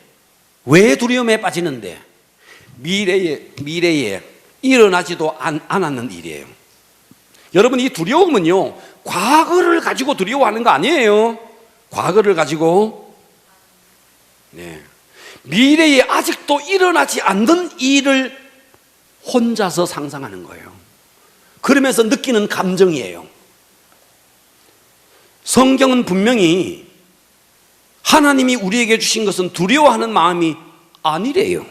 미래에 일어나지도 않았는 일이에요. 여러분, 이 두려움은요, 과거를 가지고 두려워하는 거 아니에요. 과거를 가지고, 미래에 아직도 일어나지 않는 일을 혼자서 상상하는 거예요. 그러면서 느끼는 감정이에요. 성경은 분명히 하나님이 우리에게 주신 것은 두려워하는 마음이 아니래요.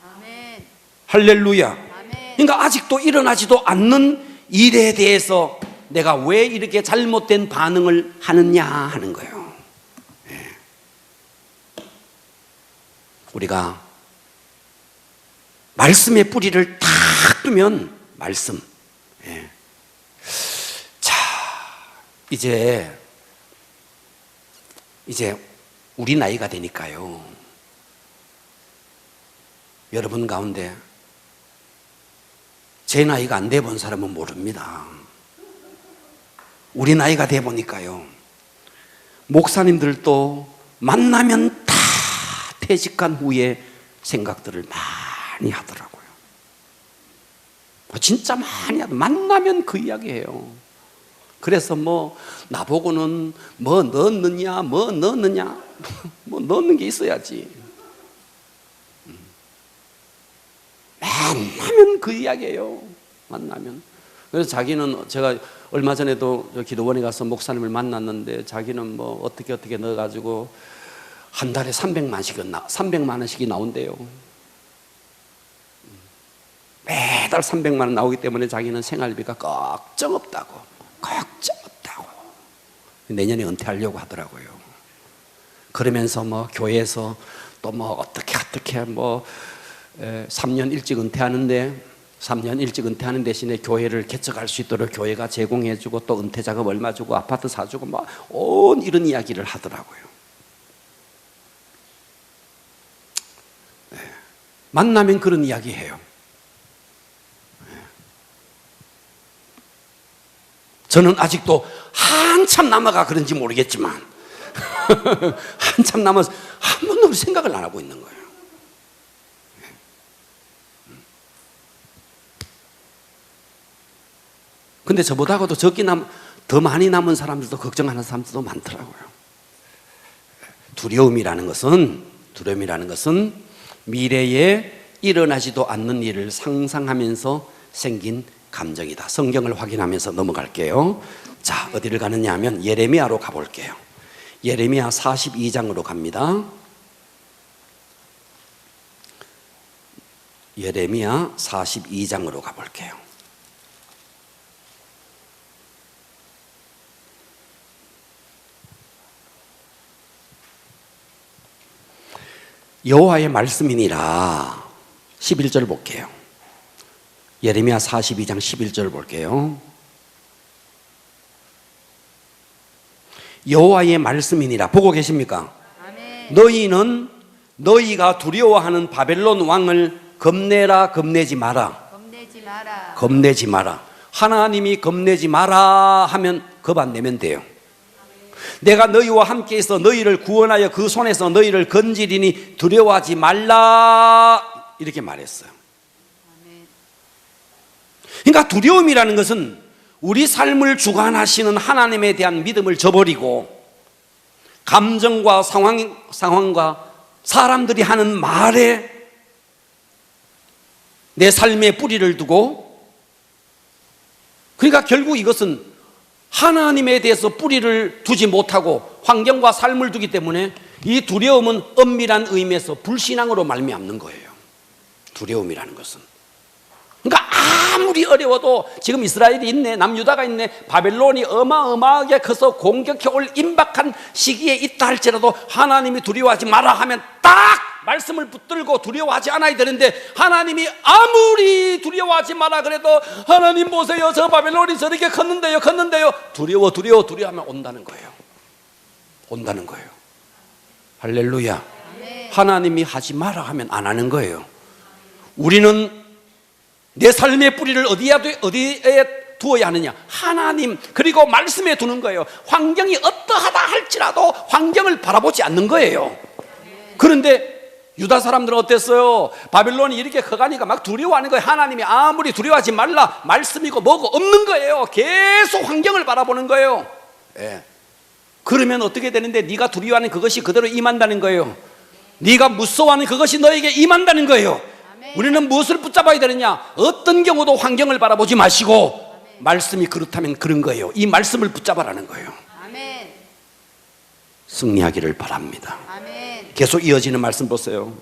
아멘. 할렐루야. 아멘. 그러니까 아직도 일어나지도 않는 일에 대해서 내가 왜 이렇게 잘못된 반응을 하느냐 하는 거예요. 우리가 말씀의 뿌리를 탁 두면 말씀. 자, 이제 우리 나이가 되니까요. 여러분 가운데 제 나이가 안 돼 본 사람은 모릅니다. 우리 나이가 돼 보니까요. 목사님들도 만나면 다 퇴직한 후에 생각들을 많이 하더라고요. 진짜 많이 하더라고요. 만나면 그 이야기예요. 그래서 나보고는 뭐 넣느냐 뭐 넣는 게 있어야지. 만나면 그 이야기예요. 만나면. 그래서 자기는, 제가 얼마 전에도 기도원에 가서 목사님을 만났는데 자기는 어떻게 넣어가지고 한 달에 300만 원씩이 나온대요. 매달 300만 원 나오기 때문에 자기는 생활비가 걱정 없다고. 내년에 은퇴하려고 하더라고요. 그러면서 교회에서 또 어떻게 3년 일찍 은퇴하는데 3년 일찍 은퇴하는 대신에 교회를 개척할 수 있도록 교회가 제공해주고 또 은퇴 자금 얼마 주고 아파트 사주고 온 이런 이야기를 하더라고요. 만나면 그런 이야기 해요. 저는 아직도 한참 남아가 그런지 모르겠지만 한참 남아서 한 번도 생각을 안 하고 있는 거예요. 근데 저보다도 더 많이 남은 사람들도 걱정하는 사람들도 많더라고요. 두려움이라는 것은 미래에 일어나지도 않는 일을 상상하면서 생긴 감정이다. 성경을 확인하면서 넘어갈게요. 자, 어디를 가느냐 하면 예레미야로 가볼게요. 예레미야 42장으로 갑니다. 예레미야 42장으로 가볼게요. 여호와의 말씀이니라. 11절 볼게요. 예레미야 42장 11절 볼게요. 여호와의 말씀이니라. 보고 계십니까? 아멘. 너희는 너희가 두려워하는 바벨론 왕을 겁내라. 겁내지 마라. 겁내지 마라. 겁내지 마라. 하나님이 겁내지 마라 하면 겁 안 내면 돼요. 내가 너희와 함께 있어 너희를 구원하여 그 손에서 너희를 건지리니 두려워하지 말라. 이렇게 말했어요. 아멘. 그러니까 두려움이라는 것은 우리 삶을 주관하시는 하나님에 대한 믿음을 저버리고 감정과 상황과 사람들이 하는 말에 내 삶의 뿌리를 두고, 그러니까 결국 이것은 하나님에 대해서 뿌리를 두지 못하고 환경과 삶을 두기 때문에 이 두려움은 엄밀한 의미에서 불신앙으로 말미암는 거예요. 두려움이라는 것은. 그러니까 아무리 어려워도 지금 이스라엘이 있네, 남유다가 있네, 바벨론이 어마어마하게 커서 공격해 올 임박한 시기에 있다 할지라도 하나님이 두려워하지 마라 하면 딱 말씀을 붙들고 두려워하지 않아야 되는데, 하나님이 아무리 두려워하지 마라 그래도 하나님 보세요, 저 바벨론이 저렇게 컸는데요 두려워하면 온다는 거예요. 할렐루야. 하나님이 하지 마라 하면 안 하는 거예요. 우리는 내 삶의 뿌리를 어디에 두어야 하느냐? 하나님, 그리고 말씀에 두는 거예요. 환경이 어떠하다 할지라도 환경을 바라보지 않는 거예요. 그런데 유다 사람들은 어땠어요? 바벨론이 이렇게 커가니까 막 두려워하는 거예요. 하나님이 아무리 두려워하지 말라, 말씀이고 뭐고 없는 거예요. 계속 환경을 바라보는 거예요. 예. 그러면 어떻게 되는데, 네가 두려워하는 그것이 그대로 임한다는 거예요. 네가 무서워하는 그것이 너에게 임한다는 거예요. 우리는 무엇을 붙잡아야 되느냐? 어떤 경우도 환경을 바라보지 마시고 말씀이 그렇다면 그런 거예요. 이 말씀을 붙잡아라는 거예요. 아멘. 승리하기를 바랍니다. 아멘. 계속 이어지는 말씀 보세요.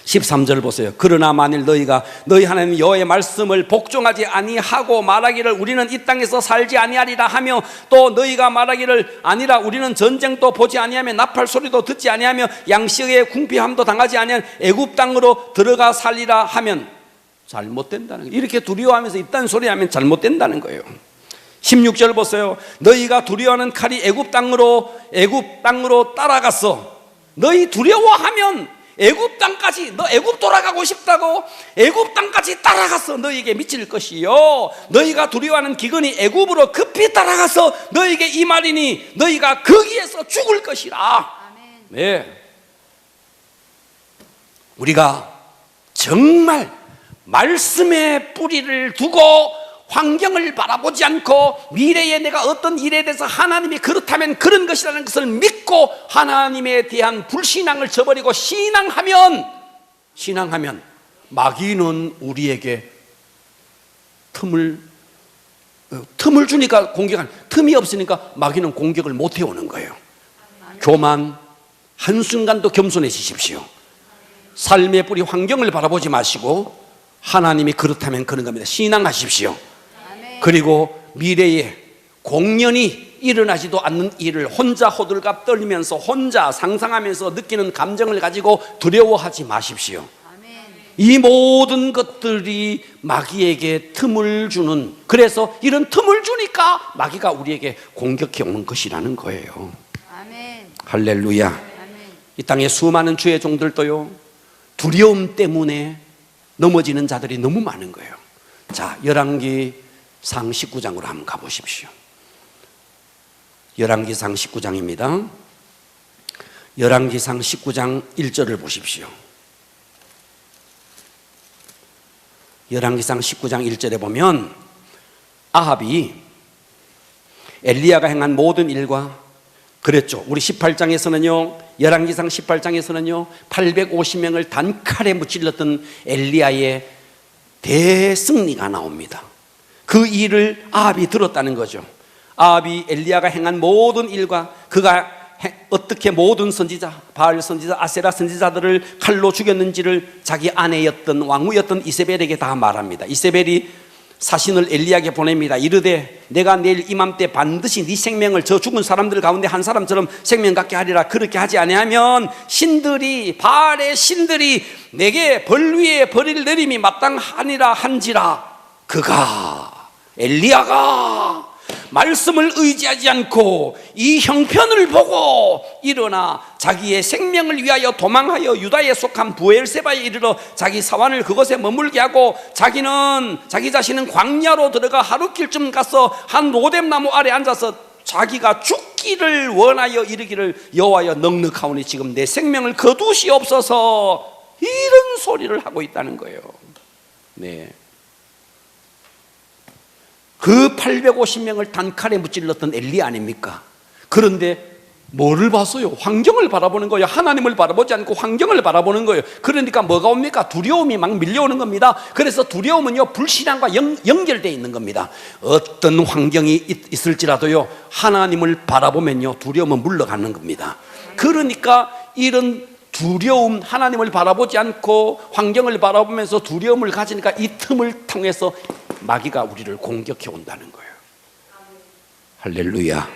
13절 보세요. 그러나 만일 너희 하나님 여호와의 말씀을 복종하지 아니하고 말하기를 우리는 이 땅에서 살지 아니하리라 하며, 또 너희가 말하기를 아니라 우리는 전쟁도 보지 아니하며 나팔 소리도 듣지 아니하며 양식의 궁핍함도 당하지 아니한 애굽 땅으로 들어가 살리라 하면 잘못된다는 거예요. 이렇게 두려워하면서 있다는 소리 하면 잘못된다는 거예요. 16절 보세요. 너희가 두려워하는 칼이 애굽 땅으로 따라갔어. 너희 두려워하면 애굽 땅까지, 너 애굽 돌아가고 싶다고 애굽 땅까지 따라가서 너희에게 미칠 것이요, 너희가 두려워하는 기근이 애굽으로 급히 따라가서 너희에게 임하리니 너희가 거기에서 죽을 것이라. 아멘. 네. 우리가 정말 말씀의 뿌리를 두고 환경을 바라보지 않고 미래에 내가 어떤 일에 대해서 하나님이 그렇다면 그런 것이라는 것을 믿고 하나님에 대한 불신앙을 저버리고 신앙하면 마귀는 우리에게 틈을 주니까 공격하는, 틈이 없으니까 마귀는 공격을 못 해오는 거예요. 교만, 한순간도 겸손해지십시오. 삶의 뿌리 환경을 바라보지 마시고 하나님이 그렇다면 그런 겁니다. 신앙하십시오. 그리고 미래에 공연히 일어나지도 않는 일을 혼자 호들갑 떨면서 혼자 상상하면서 느끼는 감정을 가지고 두려워하지 마십시오. 이 모든 것들이 마귀에게 틈을 주는, 그래서 이런 틈을 주니까 마귀가 우리에게 공격해 오는 것이라는 거예요. 아멘. 할렐루야. 아멘. 이 땅에 수많은 주의 종들도요, 두려움 때문에 넘어지는 자들이 너무 많은 거예요. 자, 열왕기상 19장으로 한번 가보십시오. 열왕기상 19장입니다. 열왕기상 19장 1절을 보십시오. 열왕기상 19장 1절에 보면 아합이 엘리야가 행한 모든 일과 그랬죠. 우리 18장에서는요, 열왕기상 18장에서는요, 850명을 단칼에 무찔렀던 엘리야의 대승리가 나옵니다. 그 일을 아합이 들었다는 거죠. 아합이 엘리야가 행한 모든 일과 그가 어떻게 모든 선지자, 바알 선지자, 아세라 선지자들을 칼로 죽였는지를 자기 아내였던 왕후였던 이세벨에게 다 말합니다. 이세벨이 사신을 엘리야에게 보냅니다. 이르되 내가 내일 이맘때 반드시 네 생명을 저 죽은 사람들 가운데 한 사람처럼 생명 갖게 하리라. 그렇게 하지 아니하면 신들이, 바알의 신들이 내게 벌 위에 벌을 내림이 마땅하니라 한지라. 그가, 엘리야가 말씀을 의지하지 않고 이 형편을 보고 일어나 자기의 생명을 위하여 도망하여 유다에 속한 부엘세바에 이르러 자기 사환을 그곳에 머물게 하고 자기 자신은 광야로 들어가 하루길쯤 가서 한 로뎀나무 아래 앉아서 자기가 죽기를 원하여 이르기를 여호와여 넉넉하오니 지금 내 생명을 거두시옵소서, 이런 소리를 하고 있다는 거예요. 네. 그 850명을 단칼에 무찔렀던 엘리야 아닙니까? 그런데 뭐를 봤어요? 환경을 바라보는 거예요. 하나님을 바라보지 않고 환경을 바라보는 거예요. 그러니까 뭐가 옵니까? 두려움이 막 밀려오는 겁니다. 그래서 두려움은요, 불신앙과 연결되어 있는 겁니다. 어떤 환경이 있을지라도요, 하나님을 바라보면요, 두려움은 물러가는 겁니다. 그러니까 이런 두려움, 하나님을 바라보지 않고 환경을 바라보면서 두려움을 가지니까 이 틈을 통해서 마귀가 우리를 공격해 온다는 거예요. 할렐루야.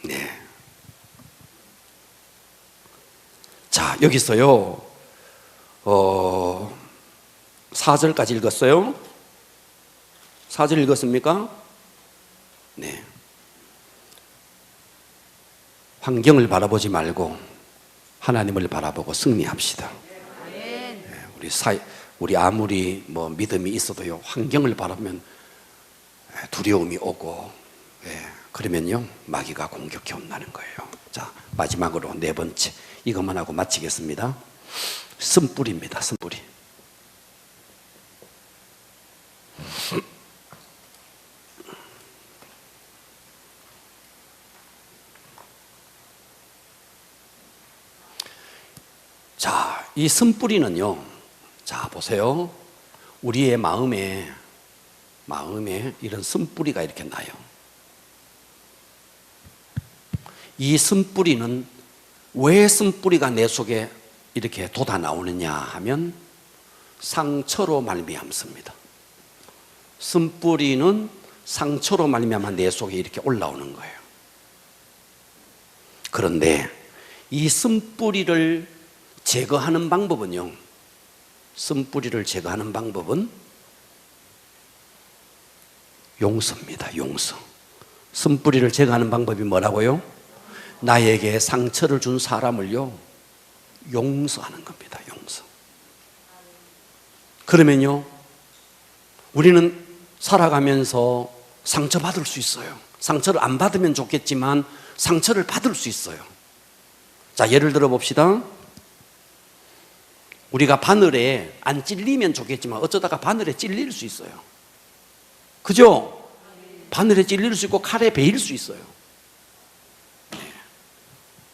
네. 자, 여기서요, 4절까지 읽었어요. 4절 읽었습니까? 네. 환경을 바라보지 말고 하나님을 바라보고 승리합시다. 네, 우리 아무리 뭐 믿음이 있어도요, 환경을 바라보면 두려움이 오고, 그러면요, 마귀가 공격해 온다는 거예요. 자, 마지막으로 네 번째, 이것만 하고 마치겠습니다. 쓴뿌리입니다. 쓴뿌리. 자, 이 쓴뿌리는요, 자, 보세요. 우리의 마음에 이런 쓴뿌리가 이렇게 나요. 이 쓴뿌리는 왜 쓴뿌리가 내 속에 이렇게 돋아 나오느냐 하면 상처로 말미암습니다. 쓴뿌리는 상처로 말미암아 내 속에 이렇게 올라오는 거예요. 그런데 이 쓴뿌리를 제거하는 방법은요, 쓴뿌리를 제거하는 방법은 용서입니다. 용서. 쓴뿌리를 제거하는 방법이 뭐라고요? 나에게 상처를 준 사람을요, 용서하는 겁니다. 용서. 그러면요, 우리는 살아가면서 상처받을 수 있어요. 상처를 안 받으면 좋겠지만 상처를 받을 수 있어요. 자, 예를 들어 봅시다. 우리가 바늘에 안 찔리면 좋겠지만 어쩌다가 바늘에 찔릴 수 있어요. 그죠? 바늘에 찔릴 수 있고 칼에 베일 수 있어요.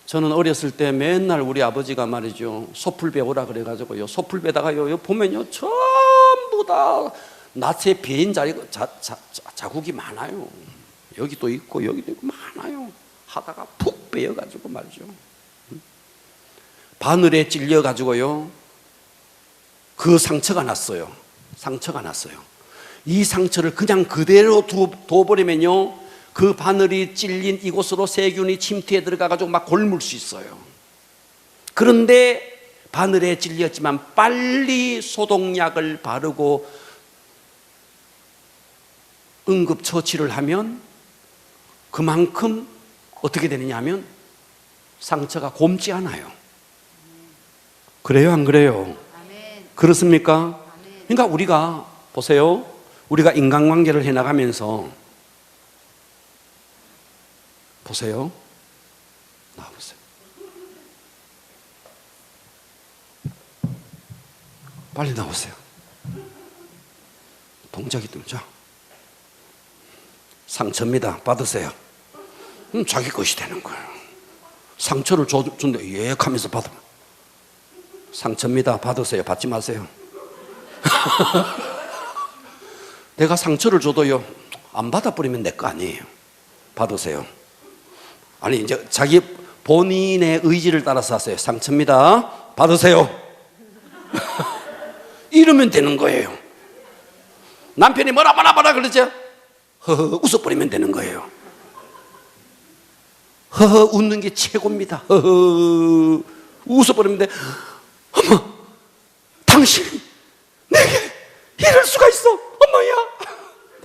저는 어렸을 때 맨날 우리 아버지가 말이죠, 소풀 베오라 그래가지고요, 소풀 베다가요, 보면요, 전부 다 낫에 베인 자국이 많아요. 여기도 있고 여기도 있고 많아요. 하다가 푹 베어가지고 말이죠, 바늘에 찔려가지고요, 그 상처가 났어요. 상처가 났어요. 이 상처를 그냥 그대로 둬버리면요, 그 바늘이 찔린 이곳으로 세균이 침투해 들어가가지고 막 곪을 수 있어요. 그런데 바늘에 찔렸지만 빨리 소독약을 바르고 응급처치를 하면 그만큼 어떻게 되느냐 하면 상처가 곪지 않아요. 그래요, 안 그래요? 그렇습니까? 그러니까 우리가 보세요, 우리가 인간관계를 해나가면서 보세요, 나와보세요. 빨리 나오세요. 동작이 좀 자. 상처입니다. 받으세요. 자기 것이 되는 거예요. 상처를 준대. 예 하면서 받으면 상처입니다. 받으세요. 받지 마세요. 내가 상처를 줘도요, 안 받아버리면 내 거 아니에요. 받으세요. 아니, 이제 자기 본인의 의지를 따라서 하세요. 상처입니다. 받으세요. 이러면 되는 거예요. 남편이 뭐라 그러죠? 허허 웃어버리면 되는 거예요. 허허 웃는 게 최고입니다. 허허 웃어버리면 돼. 어머, 당신이 내게 이럴 수가 있어, 어머야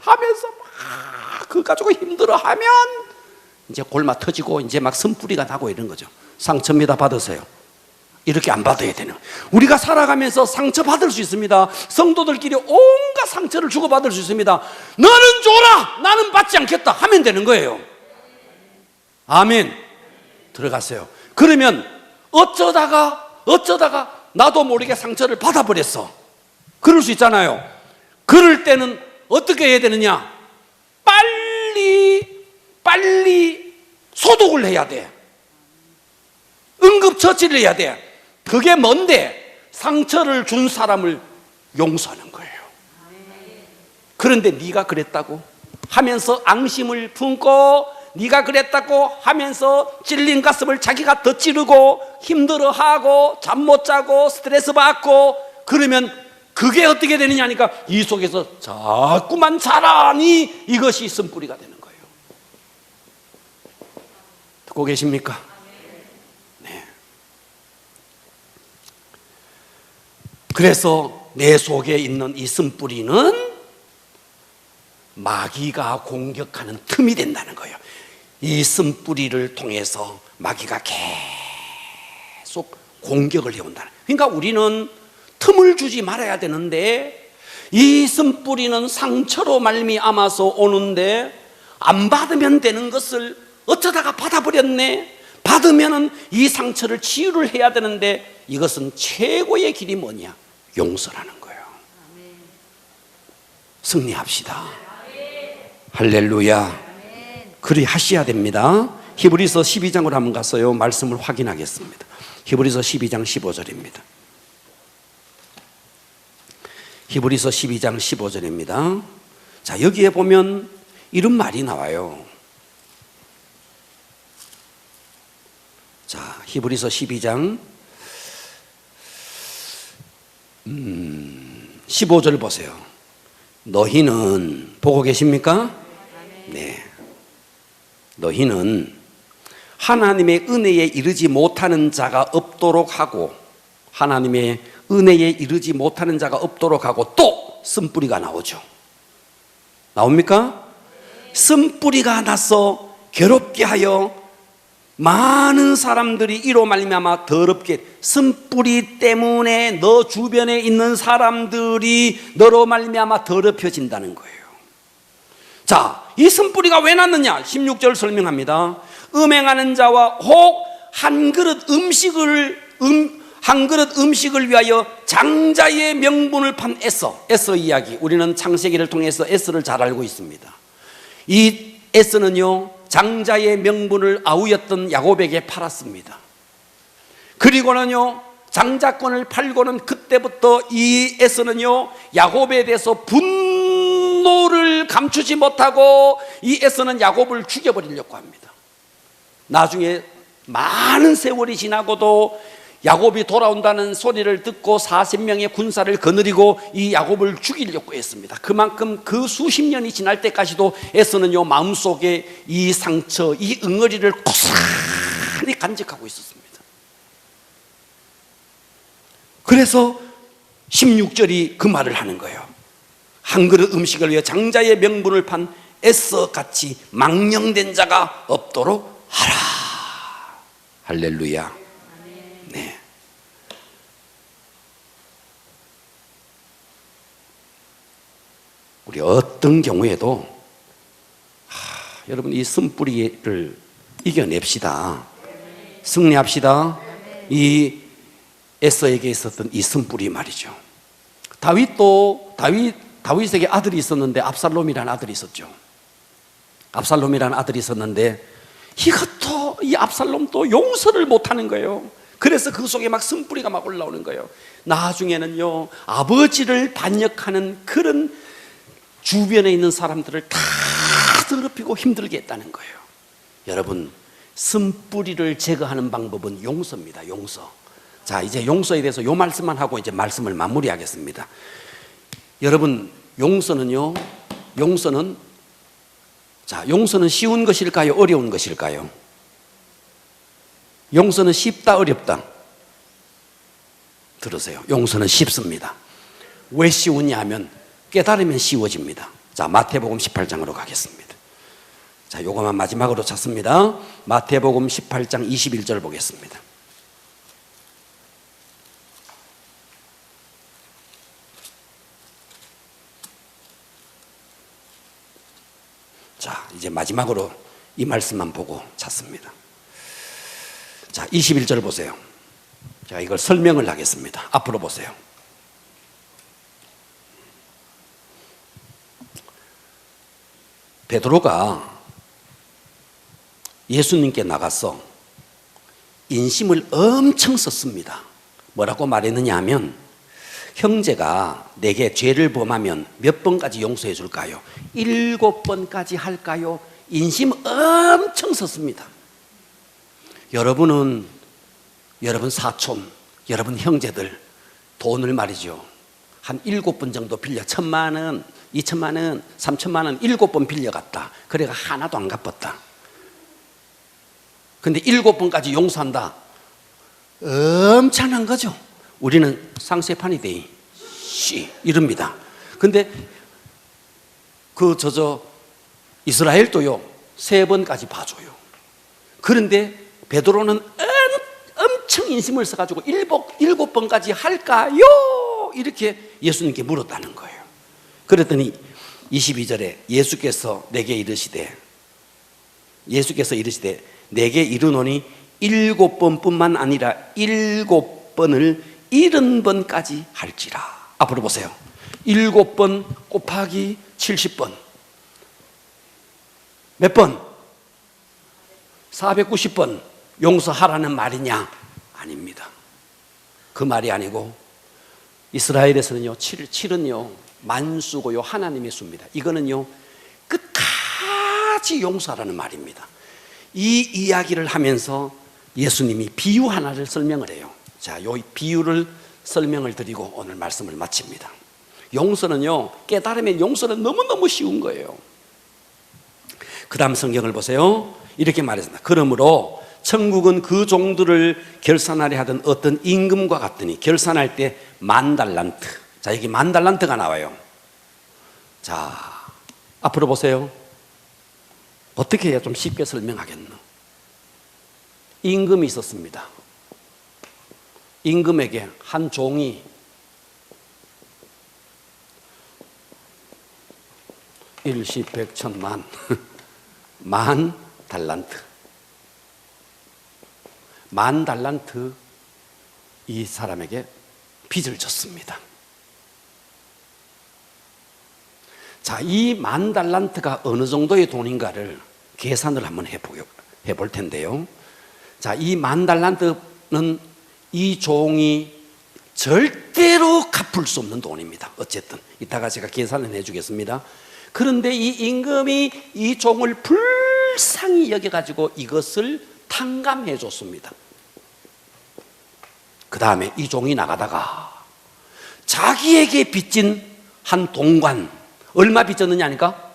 하면서 막 그거 가지고 힘들어하면 이제 골마 터지고 이제 막 선뿌리가 나고 이런 거죠. 상처입니다. 받으세요. 이렇게 안 받아야 되는. 우리가 살아가면서 상처 받을 수 있습니다. 성도들끼리 온갖 상처를 주고받을 수 있습니다. 너는 줘라, 나는 받지 않겠다 하면 되는 거예요. 아멘. 들어가세요. 그러면 어쩌다가 나도 모르게 상처를 받아버렸어. 그럴 수 있잖아요. 그럴 때는 어떻게 해야 되느냐? 빨리 소독을 해야 돼. 응급처치를 해야 돼. 그게 뭔데? 상처를 준 사람을 용서하는 거예요. 그런데 네가 그랬다고 하면서 앙심을 품고, 네가 그랬다고 하면서 찔린 가슴을 자기가 더 찌르고 힘들어하고 잠 못 자고 스트레스 받고 그러면 그게 어떻게 되느냐 하니까 이 속에서 자꾸만 자라니 이것이 쓴뿌리가 되는 거예요. 듣고 계십니까? 네. 그래서 내 속에 있는 이 쓴뿌리는 마귀가 공격하는 틈이 된다는 거예요. 이 쓴뿌리를 통해서 마귀가 계속 공격을 해온다는. 그러니까 우리는 틈을 주지 말아야 되는데 이 쓴뿌리는 상처로 말미암아서 오는데 안 받으면 되는 것을 어쩌다가 받아버렸네. 받으면은 이 상처를 치유를 해야 되는데 이것은 최고의 길이 뭐냐? 용서라는 거예요. 승리합시다. 할렐루야. 그리 하셔야 됩니다. 히브리서 12장으로 한번 가서요 말씀을 확인하겠습니다. 히브리서 12장 15절입니다. 히브리서 12장 15절입니다. 자, 여기에 보면 이런 말이 나와요. 자, 히브리서 12장 15절 보세요. 너희는 보고 계십니까? 네. 너희는 하나님의 은혜에 이르지 못하는 자가 없도록 하고, 하나님의 은혜에 이르지 못하는 자가 없도록 하고, 또 쓴뿌리가 나오죠. 나옵니까? 쓴뿌리가 나서 괴롭게 하여 많은 사람들이 이로 말미암아 더럽게, 쓴뿌리 때문에 너 주변에 있는 사람들이 너로 말미암아 더럽혀진다는 거예요. 자, 이 쓴뿌리가 왜 났느냐? 16절 설명합니다. 음행하는 자와 혹 한 그릇 음식을 위하여 장자의 명분을 판 에서 이야기. 우리는 창세기를 통해서 에서를 잘 알고 있습니다. 이 에서는요 장자의 명분을 아우였던 야곱에게 팔았습니다. 그리고는요 장자권을 팔고는 그때부터 이 에서는요 야곱에 대해서 분노를 감추지 못하고 이 에서는 야곱을 죽여버리려고 합니다. 나중에 많은 세월이 지나고도 야곱이 돌아온다는 소리를 듣고 40명의 군사를 거느리고 이 야곱을 죽이려고 했습니다. 그만큼 그 수십 년이 지날 때까지도 에서는요 마음속에 이 상처, 이 응어리를 고스란히 간직하고 있었습니다. 그래서 16절이 그 말을 하는 거예요. 한 그릇 음식을 위해 장자의 명분을 판 에서같이 망령된 자가 없도록 하라. 할렐루야. 네. 우리 어떤 경우에도 여러분 이 쓴뿌리를 이겨냅시다. 승리합시다. 이 에서에게 있었던 이 쓴뿌리 말이죠. 다윗 다윗에게 아들이 있었는데 압살롬이라는 아들이 있었죠. 압살롬이라는 아들이 있었는데 이것도 이 압살롬도 용서를 못하는 거예요. 그래서 그 속에 막 쓴뿌리가 막 올라오는 거예요. 나중에는요, 아버지를 반역하는 그런 주변에 있는 사람들을 다 더럽히고 힘들게 했다는 거예요. 여러분, 쓴뿌리를 제거하는 방법은 용서입니다. 용서. 자, 이제 용서에 대해서 요 말씀만 하고 이제 말씀을 마무리하겠습니다. 여러분, 용서는요, 용서는 쉬운 것일까요? 어려운 것일까요? 용서는 쉽다, 어렵다? 들으세요. 용서는 쉽습니다. 왜 쉬우냐 하면 깨달으면 쉬워집니다. 자, 마태복음 18장으로 가겠습니다. 자, 요거만 마지막으로 찾습니다. 마태복음 18장 21절 보겠습니다. 자, 이제 마지막으로 이 말씀만 보고 찾습니다. 자, 21절 보세요. 제가 이걸 설명을 하겠습니다. 앞으로 보세요. 베드로가 예수님께 나가서 인심을 엄청 썼습니다. 뭐라고 말했느냐 하면, 형제가 내게 죄를 범하면 몇 번까지 용서해 줄까요? 7번까지 할까요? 인심 엄청 썼습니다. 여러분은 여러분 사촌, 여러분 형제들 돈을 말이죠, 한 7번 정도 빌려 1,000만 원, 2,000만 원, 3,000만 원 7번 빌려갔다. 그래가 하나도 안 갚았다. 근데 7번까지 용서한다. 엄청난 거죠. 우리는 상세판이 돼. 이럽니다. 근데 이스라엘도요, 3번까지 봐줘요. 그런데 베드로는 엄청 인심을 써가지고 7번까지 할까요? 이렇게 예수님께 물었다는 거예요. 그랬더니 22절에 예수께서 이르시되 내게 이르노니 7번뿐만 아니라 7번을 70번까지 할지라. 앞으로 보세요. 7번 곱하기 70번 몇 번? 490번 용서하라는 말이냐? 아닙니다. 그 말이 아니고, 이스라엘에서는요, 7은요 만수고요 하나님의 수입니다. 이거는요 끝까지 용서하라는 말입니다. 이 이야기를 하면서 예수님이 비유 하나를 설명을 해요. 자, 요 비유를 설명을 드리고 오늘 말씀을 마칩니다. 용서는요, 깨달으면 용서는 너무너무 쉬운 거예요. 그 다음 성경을 보세요. 이렇게 말했습니다. 그러므로 천국은 그 종들을 결산하려 하던 어떤 임금과 같더니, 결산할 때 10,000달란트. 자, 여기 10,000달란트가 나와요. 자, 앞으로 보세요. 어떻게 해야 좀 쉽게 설명하겠노? 임금이 있었습니다. 임금에게 한 종이 일십, 백, 천만 10,000달란트. 10,000달란트 이 사람에게 빚을 졌습니다. 자, 이 10,000달란트가 어느 정도의 돈인가를 계산을 한번 해볼 텐데요. 자, 이 10,000달란트는 이 종이 절대로 갚을 수 없는 돈입니다. 어쨌든 이따가 제가 계산을 해주겠습니다. 그런데 이 임금이 이 종을 불쌍히 여겨가지고 이것을 탕감해 줬습니다. 그 다음에 이 종이 나가다가 자기에게 빚진 한 동관, 얼마 빚졌느냐 하니까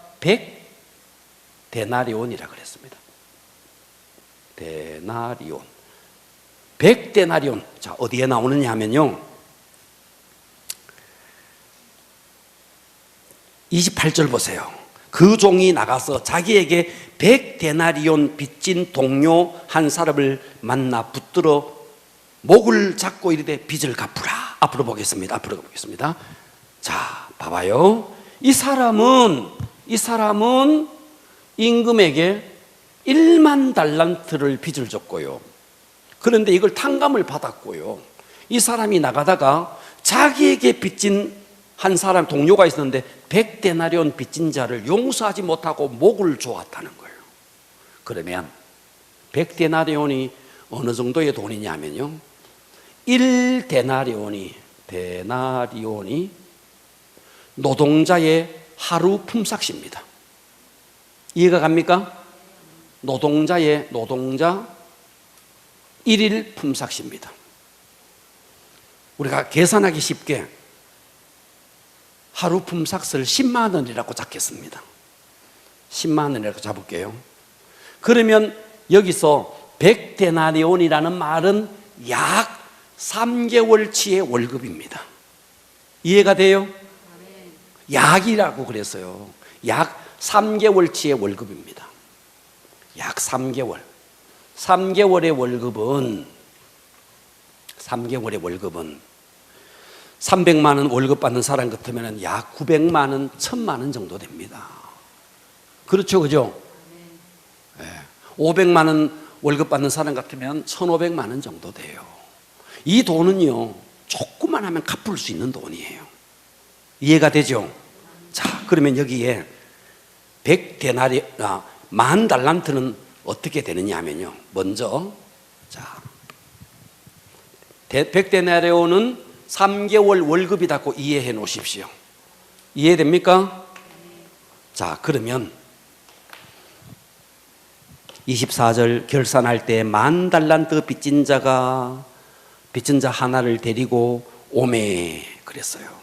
100데나리온이라 그랬습니다. 데나리온. 100데나리온. 자, 어디에 나오느냐 하면요, 28절 보세요. 그 종이 나가서 자기에게 100데나리온 빚진 동료 한 사람을 만나 붙들어 목을 잡고 이르되 빚을 갚으라. 앞으로 보겠습니다. 자, 봐봐요. 이 사람은 임금에게 10,000달란트를 빚을 졌고요. 그런데 이걸 탕감을 받았고요. 이 사람이 나가다가 자기에게 빚진 한 사람 동료가 있었는데 100데나리온 빚진 자를 용서하지 못하고 목을 조았다는 거예요. 그러면 100데나리온이 어느 정도의 돈이냐면요, 1데나리온이 노동자의 하루 품삯입니다. 이해가 갑니까? 노동자 1일 품삯입니다. 우리가 계산하기 쉽게 하루 품삯을 10만 원이라고 잡겠습니다. 10만 원이라고 잡을게요. 그러면 여기서 100데나리온이라는 말은 약 3개월치의 월급입니다. 이해가 돼요? 약이라고 그랬어요. 약 3개월치의 월급입니다. 약 3개월. 3개월의 월급은 300만 원 월급 받는 사람 같으면 약 900만 원, 1000만 원 정도 됩니다. 그렇죠, 그죠? 500만 원 월급 받는 사람 같으면 1500만 원 정도 돼요. 이 돈은요, 조금만 하면 갚을 수 있는 돈이에요. 이해가 되죠? 자, 그러면 여기에 1000 달란트는 어떻게 되느냐 하면요, 먼저, 자, 100데나리온은 3개월 월급이라고 이해해 놓으십시오. 이해됩니까? 자, 그러면 24절 결산할 때 1000 달란트 빚진 자 하나를 데리고 오매 그랬어요.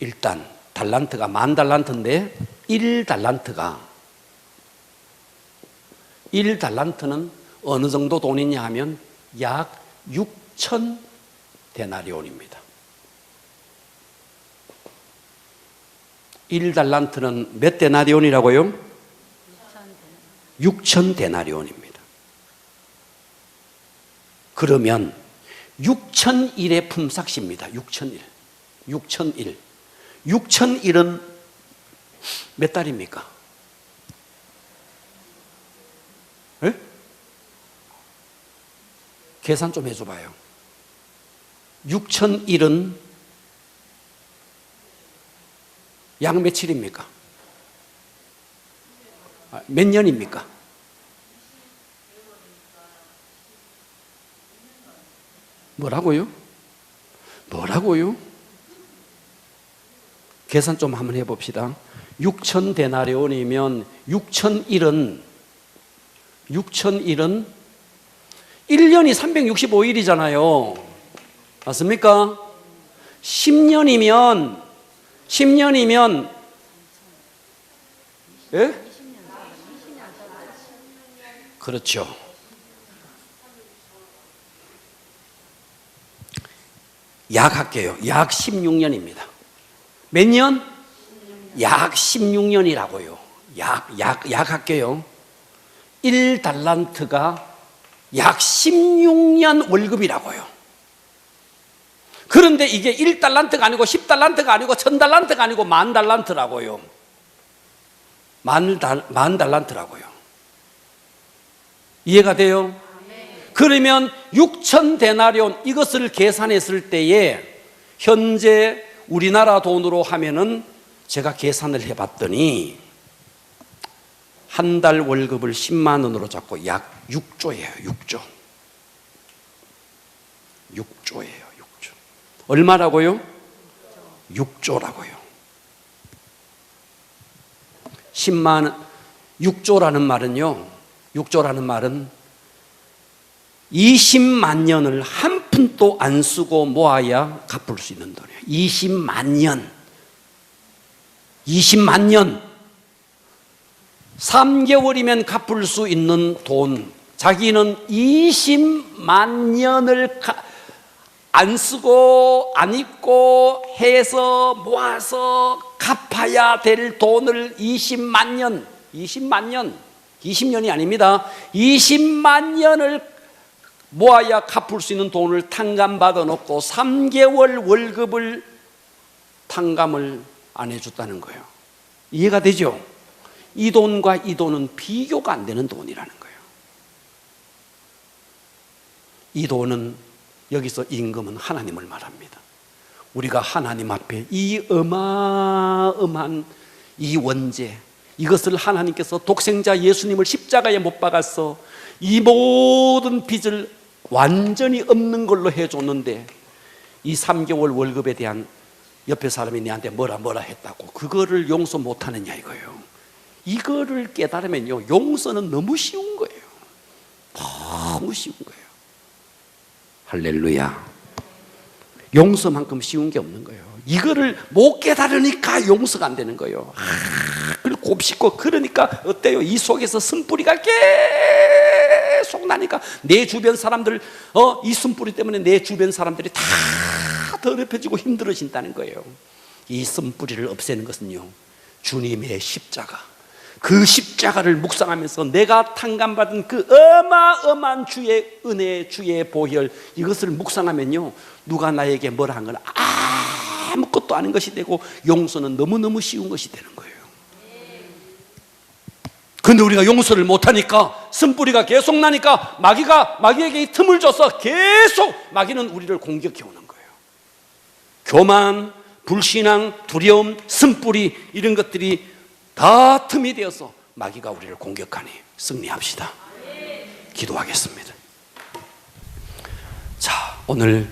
일단 달란트가 1000 달란트인데 1달란트는 어느 정도 돈이냐 하면 약 6000 데나리온입니다. 1달란트는 몇 데나리온이라고요? 6000 데나리온입니다. 그러면 6001의 품삯입니다. 6001. 6001은 몇 달입니까? 에? 계산 좀 해줘봐요. 6001은 약 며칠입니까? 몇 년입니까? 뭐라고요? 계산 좀 한번 해봅시다. 6000 데나리온이면 6001은 1년이 365일이잖아요. 맞습니까? 10년이면 예? 그렇죠. 약 할게요. 약 16년입니다. 몇 년? 약 16년이라고요. 약 할게요. 1달란트가 약 16년 월급이라고요. 그런데 이게 1달란트가 아니고 10달란트가 아니고 1000달란트가 아니고 10,000달란트라고요. 10,000달란트라고요. 이해가 돼요? 그러면 6000 데나리온 이것을 계산했을 때에 현재 우리나라 돈으로 하면은 제가 계산을 해봤더니 한 달 월급을 10만 원으로 잡고 약 6조예요. 6조예요. 얼마라고요? 6조라고요. 10만 원, 6조라는 말은 20만 년을 한 푼도 안 쓰고 모아야 갚을 수 있는 돈이에요. 20만 년. 3개월이면 갚을 수 있는 돈. 자기는 20만 년을 안 쓰고 안 입고 해서 모아서 갚아야 될 돈을 20년이 아닙니다. 20만 년을 모아야 갚을 수 있는 돈을 탕감받아 놓고 3개월 월급을 탕감을 안 해줬다는 거예요. 이해가 되죠? 이 돈과 이 돈은 비교가 안 되는 돈이라는 거예요. 이 돈은 여기서 임금은 하나님을 말합니다. 우리가 하나님 앞에 이 어마어마한 이 원죄, 이것을 하나님께서 독생자 예수님을 십자가에 못 박아서 이 모든 빚을 완전히 없는 걸로 해줬는데, 이 3개월 월급에 대한 옆에 사람이 내한테 뭐라 했다고 그거를 용서 못하느냐 이거예요. 이거를 깨달으면요, 용서는 너무 쉬운 거예요. 너무 쉬운 거예요. 할렐루야. 용서만큼 쉬운 게 없는 거예요. 이거를 못 깨달으니까 용서가 안 되는 거예요. 그리고 곱씹고, 그러니까 어때요? 이 속에서 쓴뿌리가 계속 나니까 내 주변 사람들, 이 쓴뿌리 때문에 내 주변 사람들이 다 더럽혀지고 힘들어진다는 거예요. 이 쓴뿌리를 없애는 것은요, 주님의 십자가, 그 십자가를 묵상하면서 내가 탕감받은 그 어마어마한 주의 은혜, 주의 보혈, 이것을 묵상하면요, 누가 나에게 뭐라 한 건 아무것도 아닌 것이 되고 용서는 너무너무 쉬운 것이 되는 거예요. 근데 우리가 용서를 못하니까, 쓴뿌리가 계속 나니까 마귀에게 이 틈을 줘서 계속 마귀는 우리를 공격해 오는 거예요. 교만, 불신앙, 두려움, 쓴뿌리, 이런 것들이 다 틈이 되어서 마귀가 우리를 공격하니 승리합시다. 기도하겠습니다. 자, 오늘